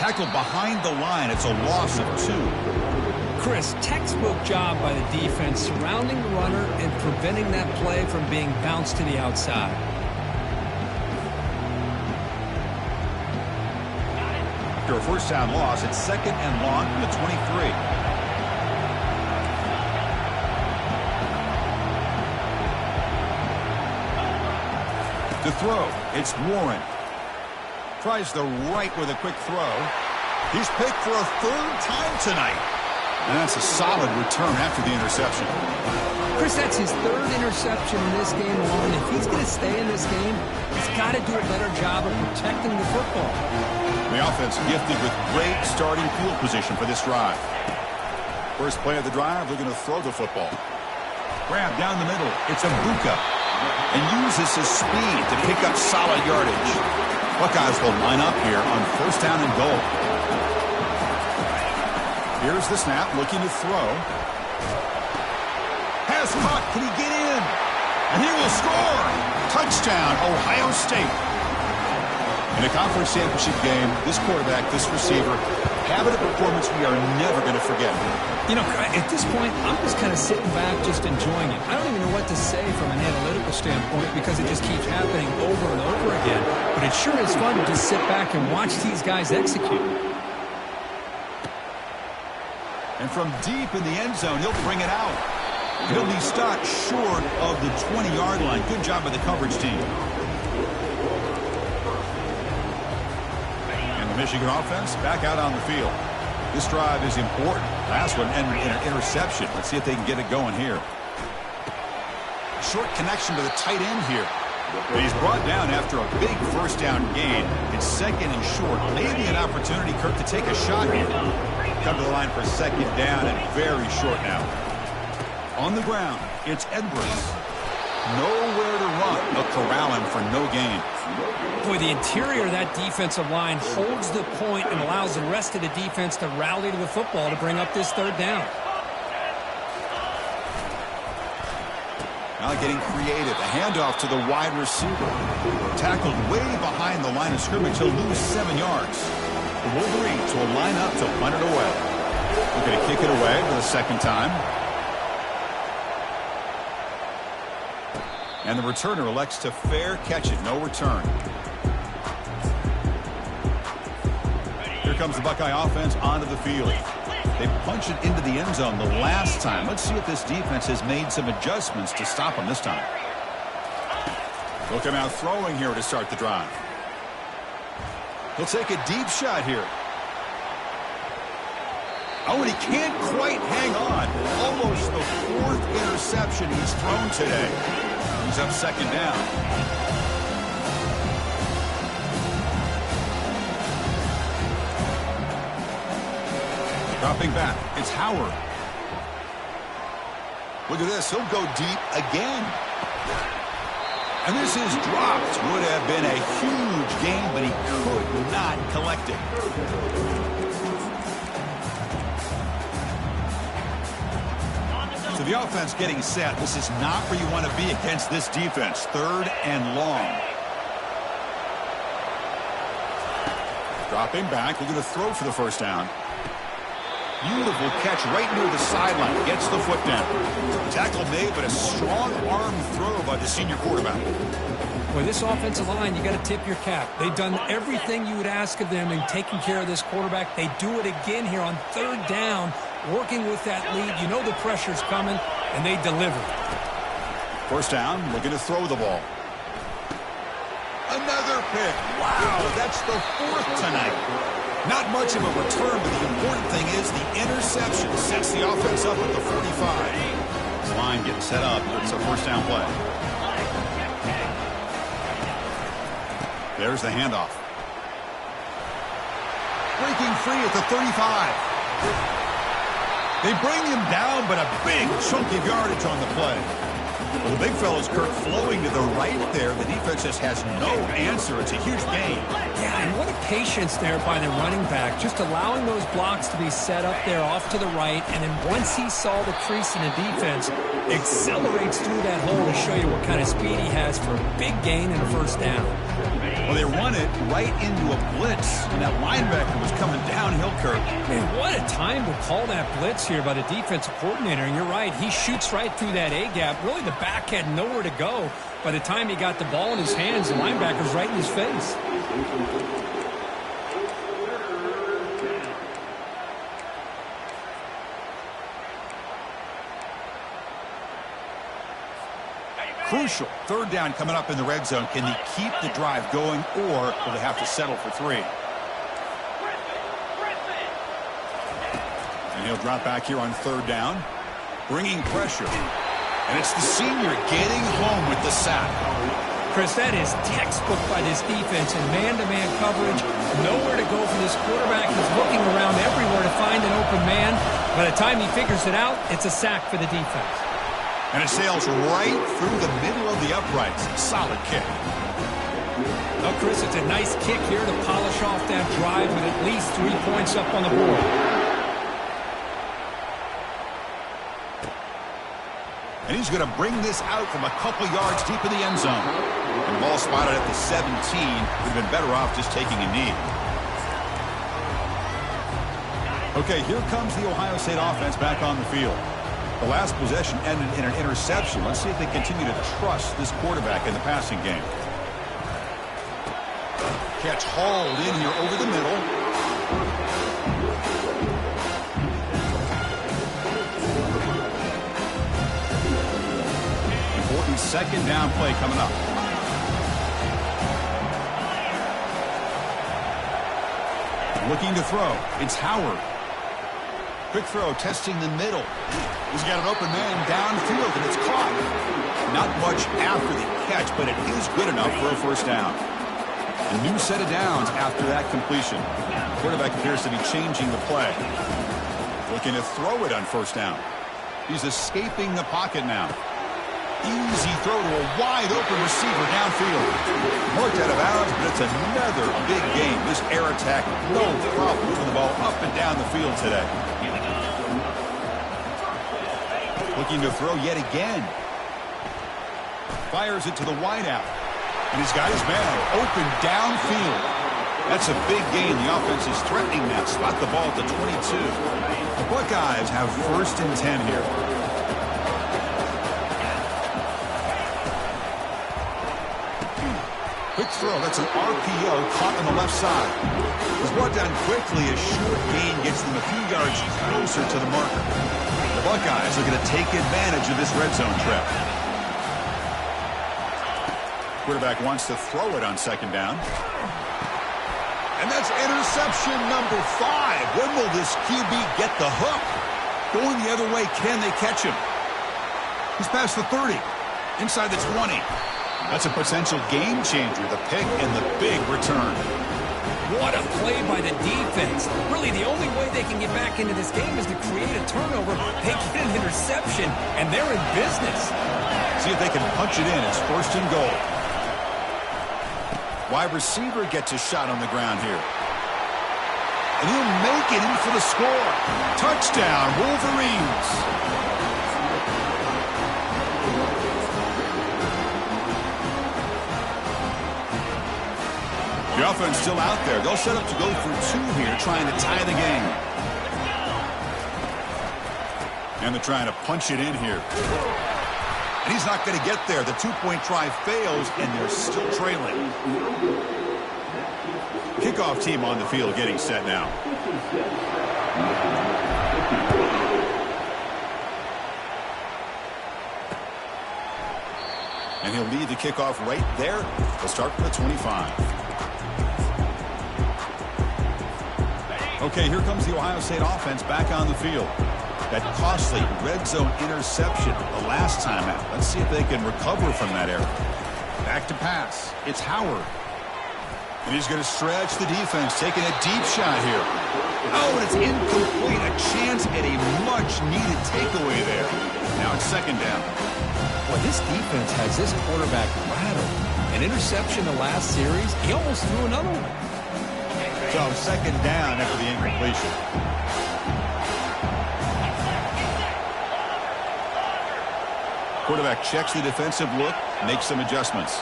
Tackled behind the line. It's a loss of 2. Chris, textbook job by the defense surrounding the runner and preventing that play from being bounced to the outside. After a first down loss, it's 2nd and long from the 23. To throw, it's Warren. Tries the right with a quick throw. He's picked for a 3rd time tonight. And that's a solid return after the interception. Chris, that's his 3rd interception in this game alone. If he's going to stay in this game, he's got to do a better job of protecting the football. The offense gifted with great starting field position for this drive. First play of the drive, they're going to throw the football. Grab down the middle. It's Mbuka. And uses his speed to pick up solid yardage. Buckeyes will line up here on 1st down and goal. Here's the snap, looking to throw. Pass caught. Can he get in? And he will score. Touchdown, Ohio State. In a conference championship game, this quarterback, this receiver, having a performance we are never going to forget. You know, at this point, I'm just kind of sitting back, just enjoying it. I don't even know what to say from an analytical standpoint because it just keeps happening over and over again. But it sure is fun to just sit back and watch these guys execute. And from deep in the end zone, he'll bring it out. He'll be stopped short of the 20-yard line. Good job by the coverage team. And the Michigan offense back out on the field. This drive is important. Last one ended in an interception. Let's see if they can get it going here. Short connection to the tight end here. But he's brought down after a big first down gain. It's 2nd and short. Maybe an opportunity, Kirk, to take a shot here. Come to the line for 2nd down and very short now. On the ground, it's Edwards. Nowhere to run. They'll corral him for no gain. Boy, the interior of that defensive line holds the point and allows the rest of the defense to rally to the football to bring up this 3rd down. Now getting creative. A handoff to the wide receiver. Tackled way behind the line of scrimmage. He'll lose 7 yards. The Wolverines will line up to punt it away. We're going to kick it away for the 2nd time. And the returner elects to fair catch it. No return. Here comes the Buckeye offense onto the field. They punched it into the end zone the last time. Let's see if this defense has made some adjustments to stop them this time. They'll come out throwing here to start the drive. He'll take a deep shot here. Oh, and he can't quite hang on. Almost the 4th interception he's thrown today. He's up 2nd down. Dropping back, it's Howard. Look at this, he'll go deep again. And this is dropped. Would have been a huge gain, but he could not collect it. So the offense getting set. This is not where you want to be against this defense. 3rd and long. Dropping back, looking to throw for the 1st down. Beautiful catch right near the sideline. Gets the foot down. Tackle made, but a strong arm throw by the senior quarterback. Boy, this offensive line, you got to tip your cap. They've done everything you would ask of them in taking care of this quarterback. They do it again here on 3rd down, working with that lead. You know the pressure's coming, and they deliver. 1st down, looking to throw the ball. Another pick. Wow, that's the 4th tonight. Not much of a return, but the important thing is the interception sets the offense up at the 45. This line getting set up. It's a 1st down play. There's the handoff. Breaking free at the 35. They bring him down, but a big chunk of yardage on the play. Well, the big fella's Kirk flowing to the right there. The defense just has no answer. It's a huge gain. Yeah, and what a patience there by the running back. Just allowing those blocks to be set up there off to the right. And then once he saw the crease in the defense, accelerates through that hole to show you what kind of speed he has for a big gain and a 1st down. Well, they run it right into a blitz, and that linebacker was coming downhill, Kirk. Man, what a time to call that blitz here by the defensive coordinator. And you're right, he shoots right through that A-gap. Really, the back had nowhere to go. By the time he got the ball in his hands, the linebacker's right in his face. Crucial. Third down coming up in the red zone. Can they keep the drive going, or will they have to settle for 3? And he'll drop back here on third down, bringing pressure. And it's the senior getting home with the sack. Chris, that is textbook by this defense in man-to-man coverage. Nowhere to go for this quarterback. He's looking around everywhere to find an open man. By the time he figures it out, it's a sack for the defense. And it sails right through the middle of the uprights. Solid kick. Well, Chris, it's a nice kick here to polish off that drive with at least 3 points up on the board. And he's going to bring this out from a couple yards deep in the end zone. And the ball spotted at the 17. Would have been better off just taking a knee. Okay, here comes the Ohio State offense back on the field. The last possession ended in an interception. Let's see if they continue to trust this quarterback in the passing game. Catch hauled in here over the middle. Important second down play coming up. Looking to throw. It's Howard. Quick throw, testing the middle. He's got an open man downfield, and it's caught. Not much after the catch, but it is good enough for a first down. A new set of downs after that completion. The quarterback appears to be changing the play. Looking to throw it on first down. He's escaping the pocket now. Easy throw to a wide-open receiver downfield. Marked out of bounds, but it's another big game. This air attack, no problem moving the ball up and down the field today. Looking to throw yet again. Fires it to the wideout. And he's got his man open downfield. That's a big gain. The offense is threatening that. Spot the ball at the 22. The Buckeyes have 1st and 10 here. Quick throw. That's an RPO caught on the left side. It's brought down quickly. A short gain gets them a few yards closer to the marker. The Buckeyes are going to take advantage of this red zone trap. Quarterback wants to throw it on second down. And that's interception number 5. When will this QB get the hook? Going the other way, can they catch him? He's past the 30. Inside the 20. That's a potential game changer, the pick and the big return. What a play by the defense. Really, the only way they can get back into this game is to create a turnover. They get an interception, and they're in business. See if they can punch it in. It's 1st and goal. Wide receiver gets a shot on the ground here. And he'll make it in for the score. Touchdown, Wolverines. The offense still out there. They'll set up to go for 2 here, trying to tie the game. And they're trying to punch it in here. And he's not going to get there. The 2-point try fails, and they're still trailing. Kickoff team on the field getting set now. And he'll lead the kickoff right there. They'll start from the 25. Okay, here comes the Ohio State offense back on the field. That costly red zone interception the last time out. Let's see if they can recover from that error. Back to pass. It's Howard. And he's going to stretch the defense, taking a deep shot here. Oh, and it's incomplete. A chance at a much-needed takeaway there. Now it's second down. Well, this defense has this quarterback rattled. An interception the last series. He almost threw another one. So second down after the incompletion. Quarterback checks the defensive look, makes some adjustments.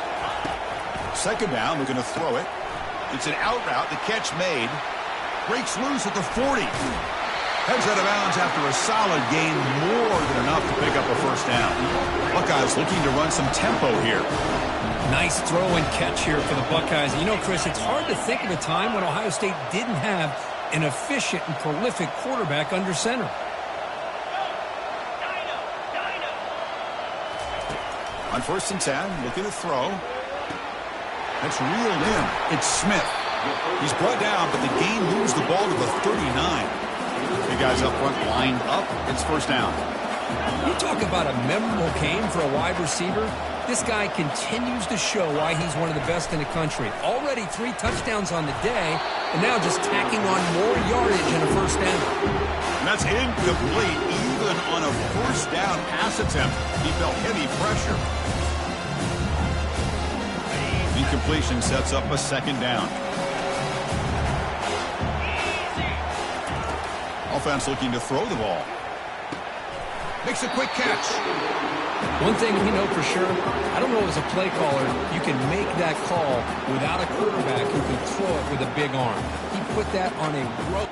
Second down, looking to throw it. It's an out route. The catch made. Breaks loose at the 40. Heads out of bounds after a solid gain, more than enough to pick up a first down. Buckeyes looking to run some tempo here. Nice throw and catch here for the Buckeyes. You know, Chris, it's hard to think of a time when Ohio State didn't have an efficient and prolific quarterback under center. On 1st and 10, looking to throw. That's reeled in. It's Smith. He's brought down, but the gain moves the ball to the 39. The guys up front lined up. It's first down. You talk about a memorable game for a wide receiver. This guy continues to show why he's one of the best in the country. Already 3 touchdowns on the day, and now just tacking on more yardage in a first down. And that's incomplete. Even on a first down pass attempt, he felt heavy pressure. Incompletion sets up a second down. Offense looking to throw the ball. Makes a quick catch. One thing we know for sure, I don't know as a play caller, you can make that call without a quarterback who can throw it with a big arm. He put that on a rope.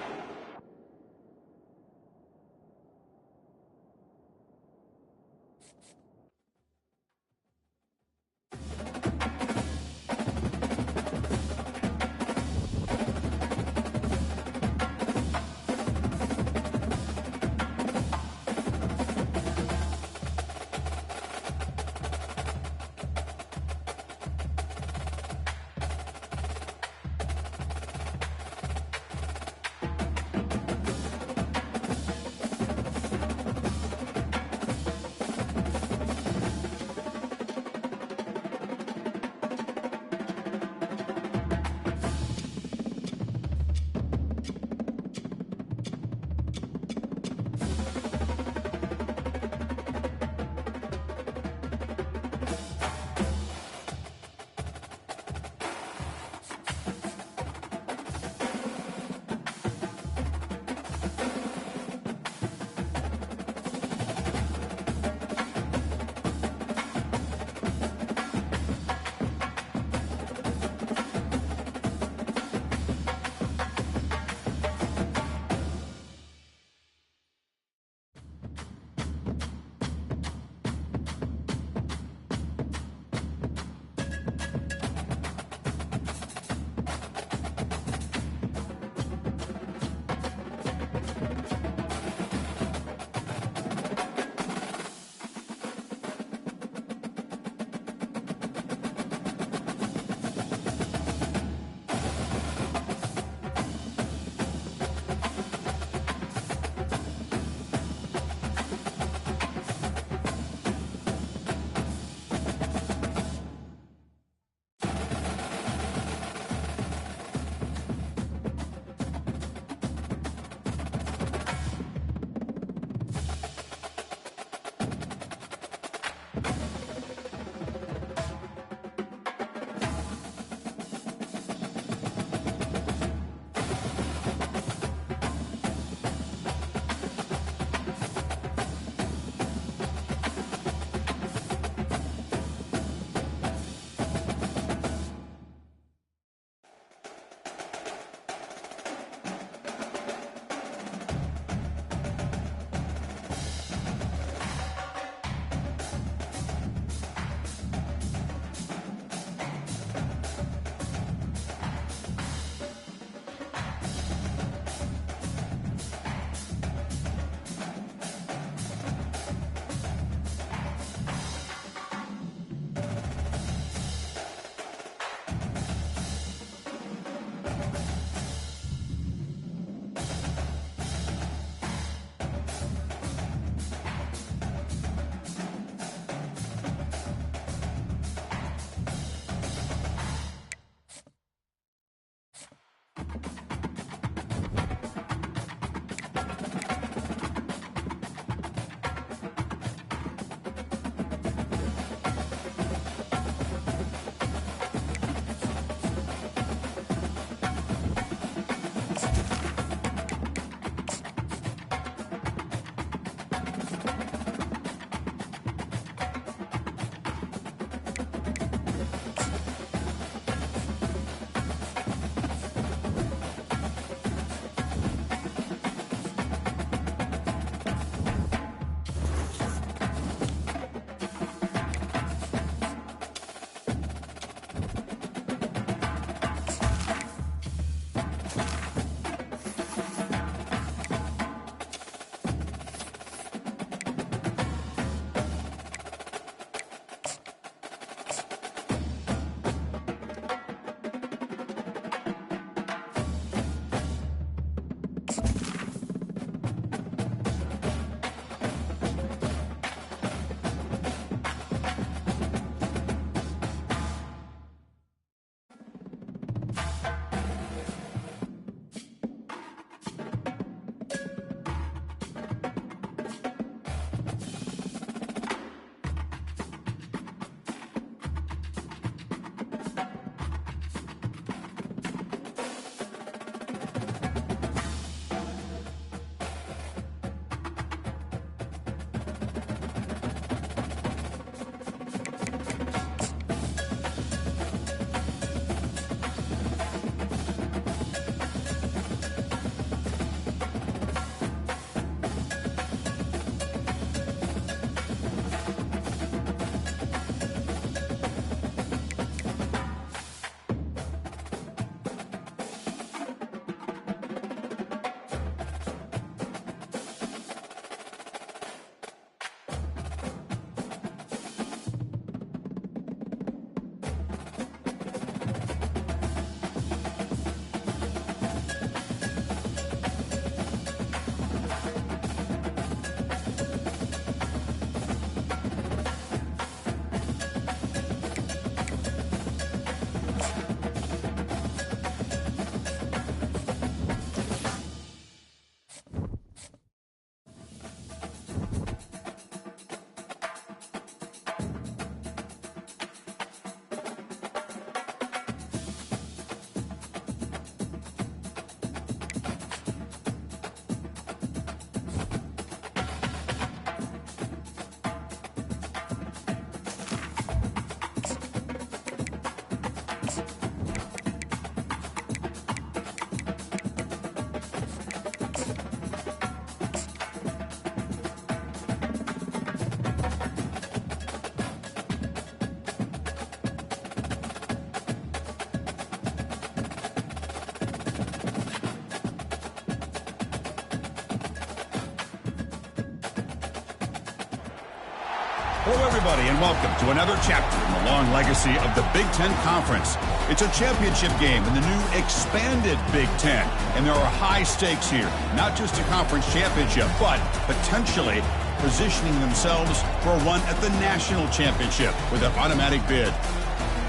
Hello, everybody, and welcome to another chapter in the long legacy of the Big Ten Conference. It's a championship game in the new expanded Big Ten, and there are high stakes here. Not just a conference championship, but potentially positioning themselves for a run at the national championship with an automatic bid.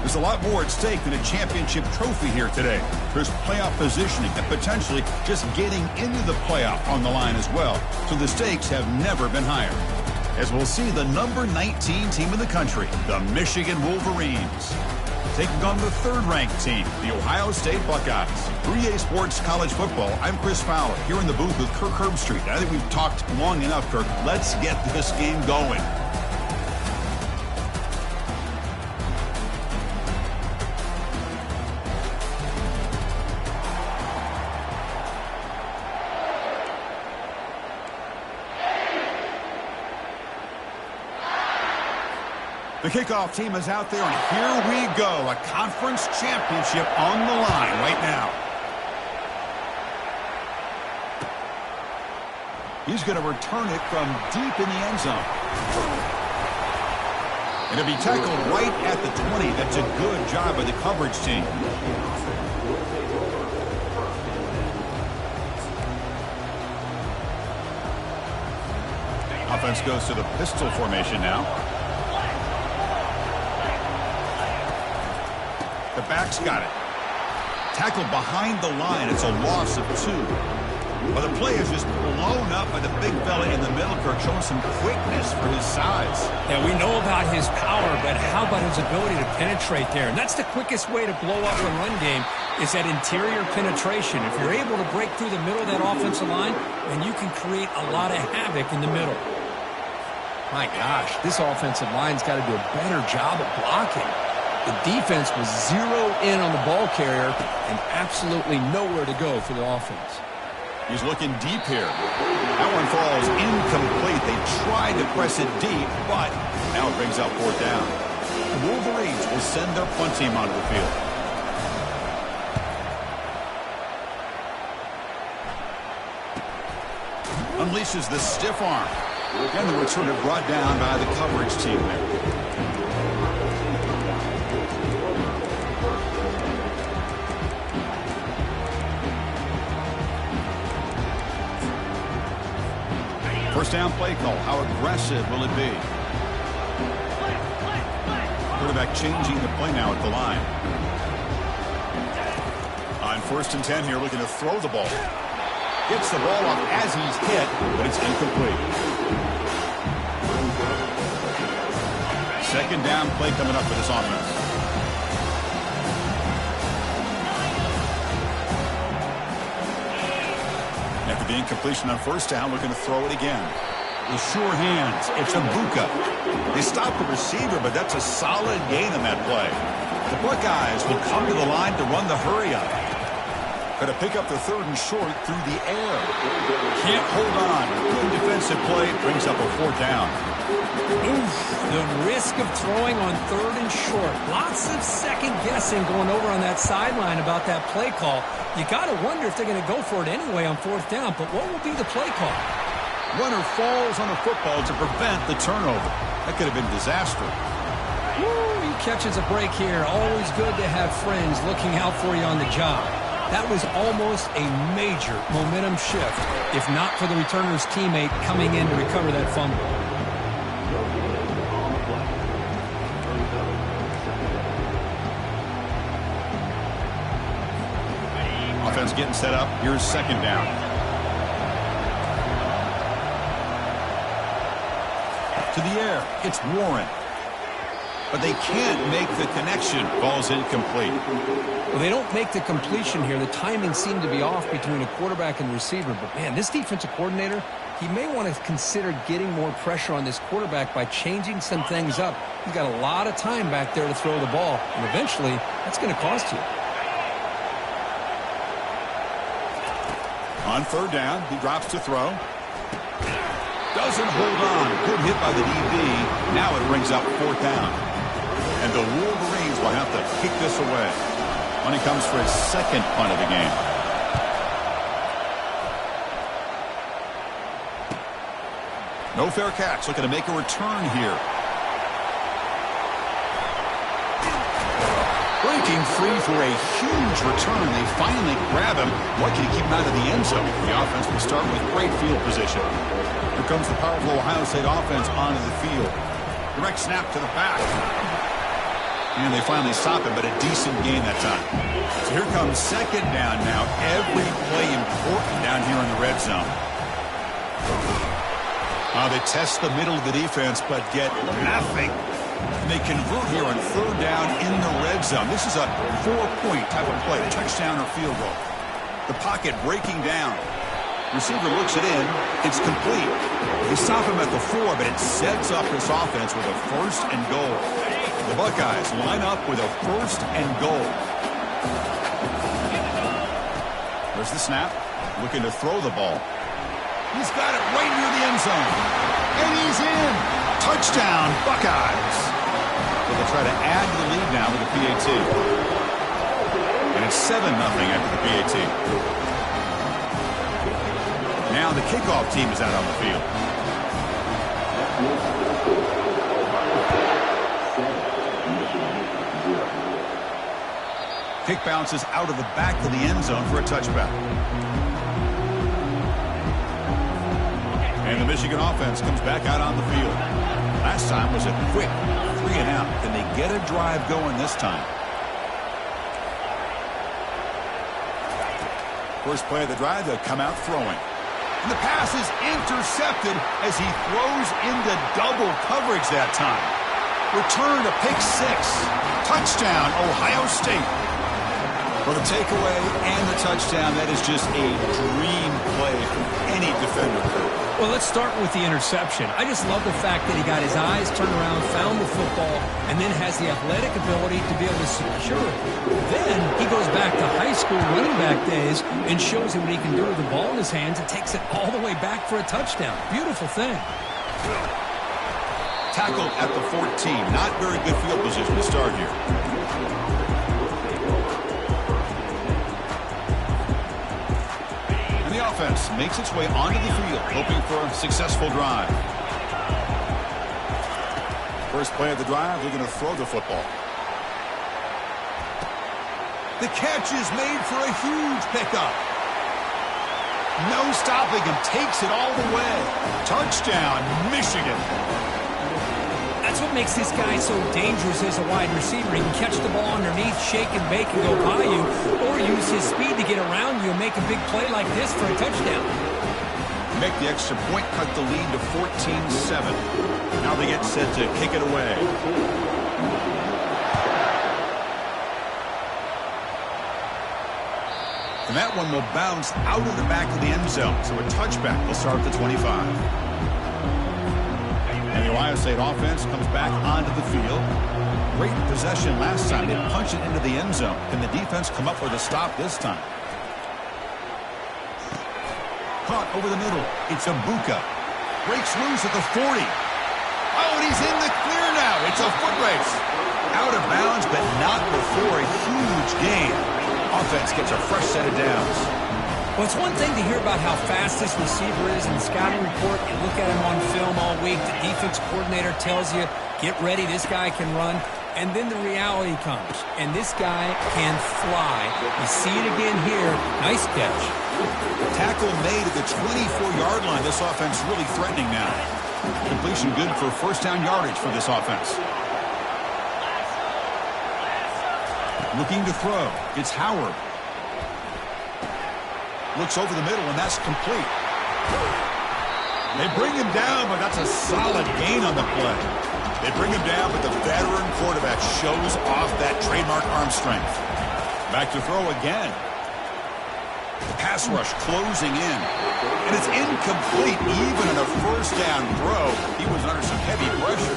There's a lot more at stake than a championship trophy here today. There's playoff positioning and potentially just getting into the playoff on the line as well. So the stakes have never been higher. As we'll see the number 19 team in the country, the Michigan Wolverines, taking on the third-ranked team, the Ohio State Buckeyes. 3A Sports College Football, I'm Chris Fowler, here in the booth with Kirk Herbstreit. I think we've talked long enough, Kirk. Let's get this game going. The kickoff team is out there, and here we go. A conference championship on the line right now. He's going to return it from deep in the end zone. And it'll be tackled right at the 20. That's a good job by the coverage team. Offense goes to the pistol formation now. The back's got it. Tackled behind the line. It's a loss of 2. Well, the play is just blown up by the big fella in the middle, Kirk, showing some quickness for his size. Yeah, we know about his power, but how about his ability to penetrate there? And that's the quickest way to blow up a run game is that interior penetration. If you're able to break through the middle of that offensive line, then you can create a lot of havoc in the middle. My gosh, this offensive line's got to do a better job of blocking. The defense was zero in on the ball carrier and absolutely nowhere to go for the offense. He's looking deep here. That one falls incomplete. They tried to press it deep, but now it brings out 4th down. The Wolverines will send their punt team onto the field. Unleashes the stiff arm. And the return brought down by the coverage team there. First down play call. How aggressive will it be? Quarterback changing the play now at the line. On 1st and 10 here, looking to throw the ball. Gets the ball off as he's hit, but it's incomplete. Second down play coming up for this offense. After the incompletion on 1st down, looking to throw it again. With sure hands, it's Mbuka. They stop the receiver, but that's a solid gain on that play. The Buckeyes will come to the line to run the hurry-up. Going to pick up the 3rd and short through the air. Can't hold on. Good defensive play brings up a 4th down. Oof, the risk of throwing on 3rd and short. Lots of second guessing going over on that sideline about that play call. You got to wonder if they're going to go for it anyway on 4th down, but what will be the play call? Runner falls on the football to prevent the turnover. That could have been disastrous. Woo, he catches a break here. Always good to have friends looking out for you on the job. That was almost a major momentum shift, if not for the returner's teammate coming in to recover that fumble. Offense getting set up. Here's 2nd down. To the air. It's Warren. But they can't make the connection. Ball's incomplete. Well, they don't make the completion here. The timing seemed to be off between a quarterback and receiver. But, man, this defensive coordinator, he may want to consider getting more pressure on this quarterback by changing some things up. He's got a lot of time back there to throw the ball. And eventually, that's going to cost you. On 3rd down, he drops to throw. Doesn't hold on. Good hit by the DB. Now it brings up 4th down. And the Wolverines will have to kick this away. Money comes for his 2nd punt of the game. No fair catch. Looking to make a return here. breaking free for a huge return. They finally grab him. What can he keep him out of the end zone? The offense will start with great field position. Here comes the powerful Ohio State offense onto the field. Direct snap to the back. And they finally stop him, but a decent gain that time. So here comes second down now. Every play important down here in the red zone. They test the middle of the defense, but get nothing. And they convert here on third down in the red zone. This is a 4-point type of play, touchdown or field goal. The pocket breaking down. Receiver looks it in. It's complete. They stop him at the 4, but it sets up this offense with a first and goal. The Buckeyes line up with a first and goal. There's the snap. Looking to throw the ball. He's got it right near the end zone. And he's in. Touchdown, Buckeyes. So they'll try to add to the lead now with the PAT. And it's 7-0 after the PAT. Now the kickoff team is out on the field. Kick bounces out of the back of the end zone for a touchback. And the Michigan offense comes back out on the field. Last time was a quick 3-and-out. Can they get a drive going this time? First play of the drive, they'll come out throwing. And the pass is intercepted as he throws into double coverage that time. Return to pick 6. Touchdown, Ohio State. For the takeaway and the touchdown, that is just a dream play for any defender. Well, let's start with the interception. I just love the fact that he got his eyes turned around, found the football, and then has the athletic ability to be able to secure it. Then he goes back to high school running back days and shows him what he can do with the ball in his hands and takes it all the way back for a touchdown. Beautiful thing. Tackle at the 14. Not very good field position to start here. Offense makes its way onto the field, hoping for a successful drive. First play of the drive, they're going to throw the football. The catch is made for a huge pickup. No stopping him, takes it all the way. Touchdown, Michigan. That's what makes this guy so dangerous as a wide receiver. He can catch the ball underneath, shake and bake and go by you, or use his speed to get around you and make a big play like this for a touchdown. Make the extra point, cut the lead to 14-7. Now they get set to kick it away. And that one will bounce out of the back of the end zone, so a touchback will start at the 25. And the Ohio State offense comes back onto the field. Great possession last time. They punch it into the end zone. Can the defense come up with a stop this time? Caught over the middle. It's Abuka. Breaks loose at the 40. Oh, and he's in the clear now. It's a foot race. Out of bounds, but not before a huge gain. Offense gets a fresh set of downs. Well, it's one thing to hear about how fast this receiver is in the scouting report. You look at him on film all week. The defense coordinator tells you, get ready, this guy can run. And then the reality comes, and this guy can fly. You see it again here. Nice catch. Tackle made at the 24-yard line. This offense really threatening now. Completion good for first down yardage for this offense. Looking to throw. It's Howard. Looks over the middle, and that's complete. They bring him down, but that's a solid gain on the play. They bring him down, but the veteran quarterback shows off that trademark arm strength. Back to throw again. The pass rush closing in. And it's incomplete even in a first down throw. He was under some heavy pressure.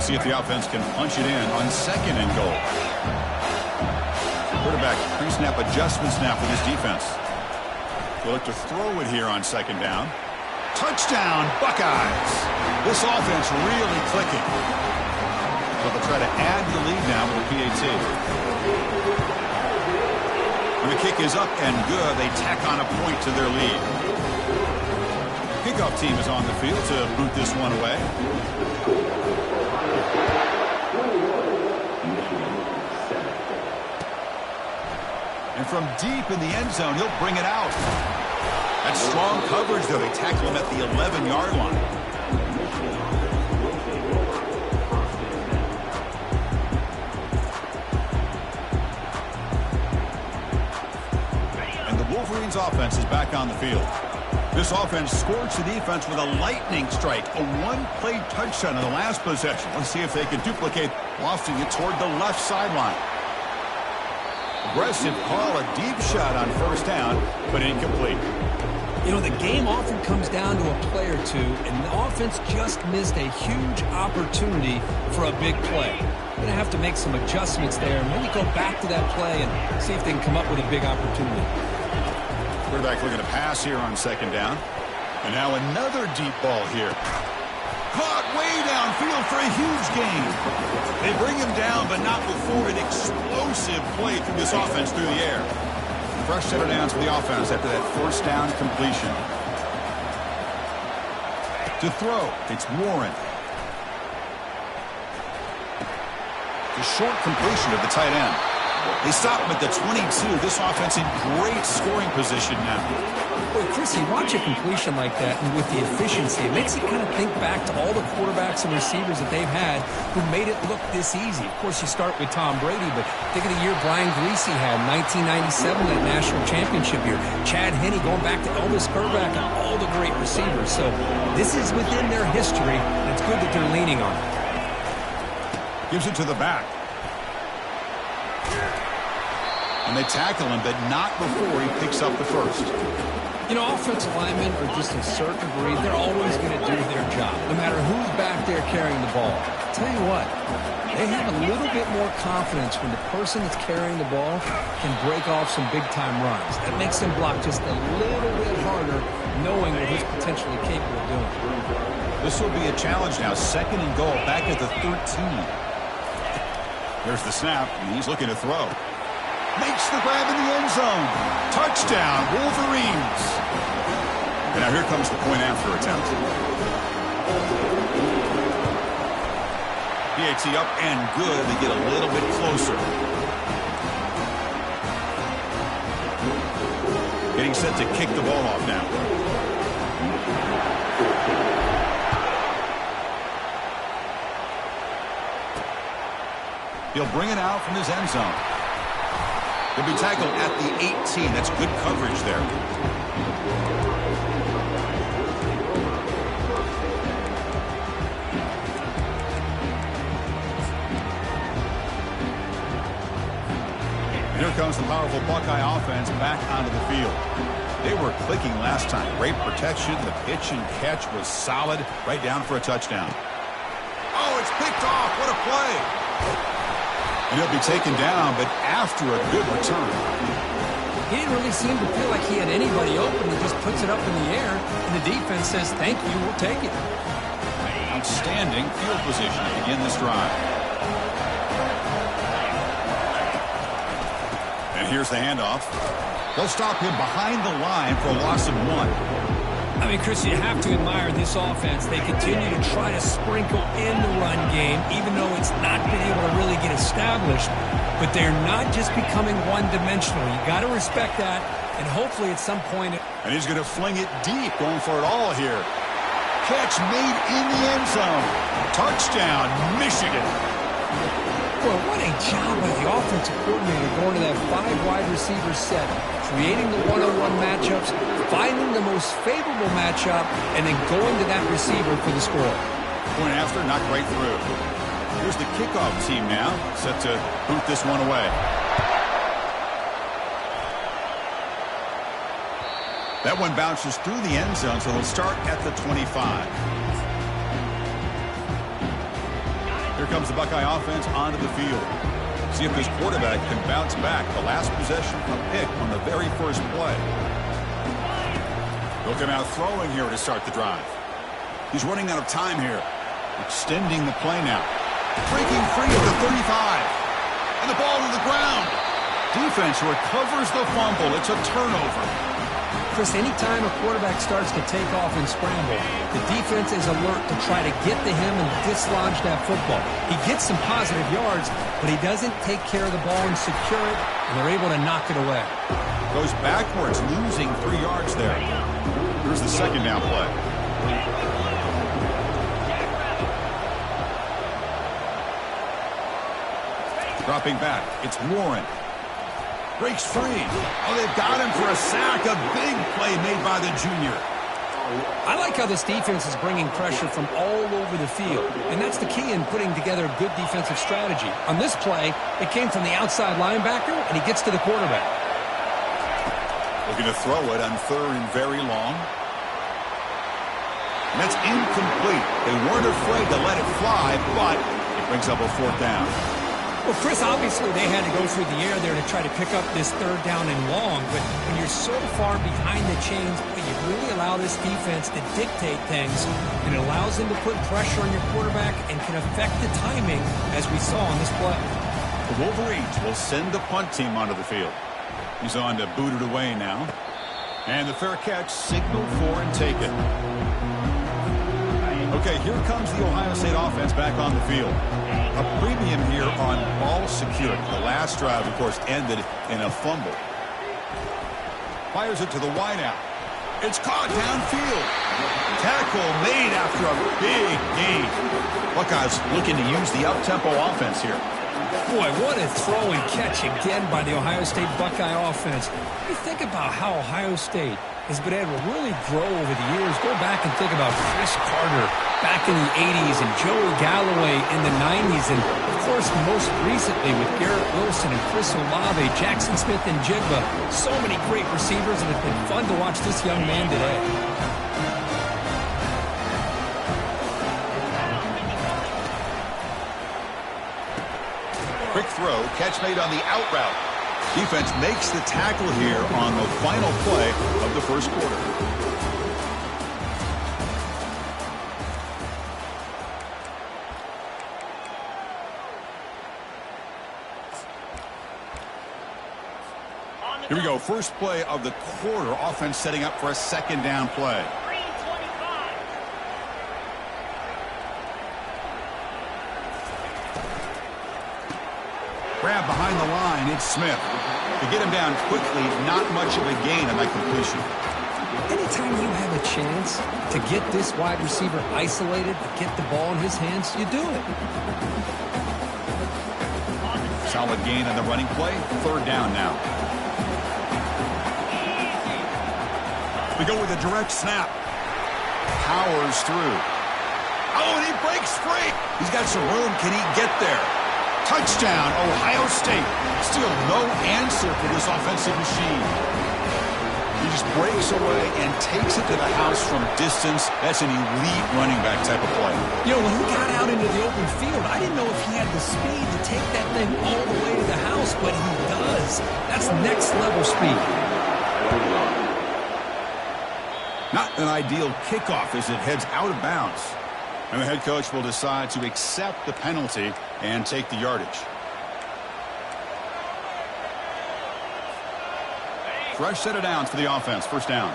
See if the offense can punch it in on second and goal. Quarterback pre-snap adjustment snap with his defense. They'll look to throw it here on second down. Touchdown, Buckeyes. This offense really clicking. But they'll try to add to the lead now with the PAT. When the kick is up and good, they tack on a point to their lead. kickoff team is on the field to boot this one away. And from deep in the end zone, he'll bring it out. That's strong coverage, though. They tackle him at the 11-yard line. And the Wolverines offense is back on the field. This offense scored the defense with a lightning strike, a one-play touchdown in the last possession. Let's see if they can duplicate, lofting it toward the left sideline. Aggressive call, a deep shot on first down, but incomplete. You know, the game often comes down to a play or two, and the offense just missed a huge opportunity for a big play. They're going to have to make some adjustments there, maybe go back to that play and see if they can come up with a big opportunity. Quarterback looking to pass here on second down. And now another deep ball here. Caught way downfield for a huge gain. They bring him down, but not before an explosive play through this offense through the air. Fresh set of downs for the offense after that first down completion. To throw, it's Warren. The short completion of the tight end. They stop him at the 22. This offense in great scoring position now. Boy, Chris, you watch a completion like that, and with the efficiency, it makes you kind of think back to all the quarterbacks and receivers that they've had who made it look this easy. Of course, you start with Tom Brady, but think of the year Brian Greasy had in 1997, that national championship year. Chad Henne going back to Elvis Burback and all the great receivers. So this is within their history, and it's good that they're leaning on it. Gives it to the back. And they tackle him, but not before he picks up the first. You know, offensive linemen are just a certain breed. They're always going to do their job, no matter who's back there carrying the ball. I'll tell you what, they have a little bit more confidence when the person that's carrying the ball can break off some big-time runs. That makes them block just a little bit harder, knowing what he's potentially capable of doing. This will be a challenge now. Second and goal, back at the 13. There's the snap, and he's looking to throw. Makes the grab in the end zone. Touchdown, Wolverines. And now here comes the point after attempt. PAT up and good. They get a little bit closer. Getting set to kick the ball off now. He'll bring it out from his end zone. He'll be tackled at the 18. That's good coverage there. And here comes the powerful Buckeye offense back onto the field. They were clicking last time. Great protection. The pitch and catch was solid. Right down for a touchdown. Oh, it's picked off. What a play. And he'll be taken down, but after a good return. He didn't really seem to feel like he had anybody open. He just puts it up in the air, and the defense says, thank you, we'll take it. Outstanding field position to begin this drive. And here's the handoff. They'll stop him behind the line for a loss of 1. I mean, Chris, you have to admire this offense. They continue to try to sprinkle in the run game, even though it's not been able to really get established. But they're not just becoming one-dimensional. You got to respect that, and hopefully at some point... And he's going to fling it deep, going for it all here. Catch made in the end zone. Touchdown, Michigan. Boy, what a job by the offensive coordinator going to that 5-wide receiver set, creating the one-on-one matchups, finding the most favorable matchup, and then going to that receiver for the score. Point after, knocked right through. Here's the kickoff team now, set to boot this one away. That one bounces through the end zone, so they'll start at the 25. Here comes the Buckeye offense onto the field. See if this quarterback can bounce back. The last possession, a pick on the very first play. He'll come out throwing here to start the drive. He's running out of time here. Extending the play now. Breaking free at the 35. And the ball to the ground. Defense recovers the fumble. It's a turnover. Chris, anytime a quarterback starts to take off and scramble, the defense is alert to try to get to him and dislodge that football. He gets some positive yards, but he doesn't take care of the ball and secure it, and they're able to knock it away. Goes backwards, losing 3 yards there. Here's the second down play. Dropping back, it's Warren. Breaks free. Oh, they've got him for a sack. A big play made by the junior. I like how this defense is bringing pressure from all over the field, and that's the key in putting together a good defensive strategy. On this play, it came from the outside linebacker, and he gets to the quarterback. Looking to throw it on 3rd and very long. And that's incomplete. They weren't afraid to let it fly, but it brings up a 4th down. Well, Chris, obviously they had to go through the air there to try to pick up this 3rd down and long, but when you're so far behind the chains, you really allow this defense to dictate things, and it allows them to put pressure on your quarterback and can affect the timing, as we saw on this play. The Wolverines will send the punt team onto the field. He's on to boot it away now. And the fair catch signaled for and taken. Okay, here comes the Ohio State offense back on the field. A premium here on ball security. The last drive, of course, ended in a fumble. Fires it to the wideout. It's caught downfield. Tackle made after a big gain. Buckeyes looking to use the up-tempo offense here. Boy, what a throw and catch again by the Ohio State Buckeye offense. You think about how Ohio State has been able to really grow over the years. Go back and think about Chris Carter back in the 80s and Joey Galloway in the 90s. And, of course, most recently with Garrett Wilson and Chris Olave, Jackson Smith and Jigba. So many great receivers, and it's been fun to watch this young man today. Quick throw, catch made on the out route. Defense makes the tackle here on the final play of the first quarter. Here we go, first play of the quarter. Offense setting up for a 2nd down play. Grab behind the line, it's Smith. To get him down quickly, not much of a gain on that completion. Anytime you have a chance to get this wide receiver isolated, to get the ball in his hands, you do it. Solid gain on the running play. 3rd down now. We go with a direct snap. Powers through. Oh, and he breaks free. He's got some room. Can he get there? Touchdown, Ohio State. Still no answer for this offensive machine. He just breaks away and takes it to the house from distance. That's an elite running back type of play. You know, when he got out into the open field, I didn't know if he had the speed to take that thing all the way to the house, but he does. That's next level speed. Not an ideal kickoff as it heads out of bounds. And the head coach will decide to accept the penalty and take the yardage. Fresh set of downs for the offense. 1st down.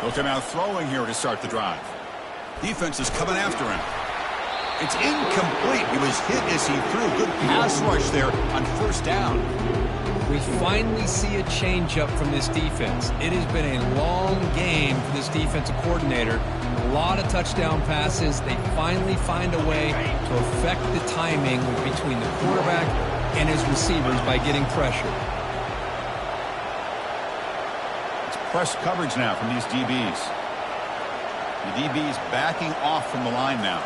He'll come out throwing here to start the drive. Defense is coming after him. It's incomplete. He was hit as he threw. Good pass rush there on 1st down. We finally see a change-up from this defense. It has been a long game for this defensive coordinator. A lot of touchdown passes. They finally find a way to affect the timing between the quarterback and his receivers by getting pressure. It's press coverage now from these DBs. The DB's backing off from the line now.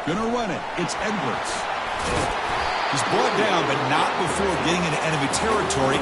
Gonna run it. It's Edwards. He's brought down, but not before getting into enemy territory.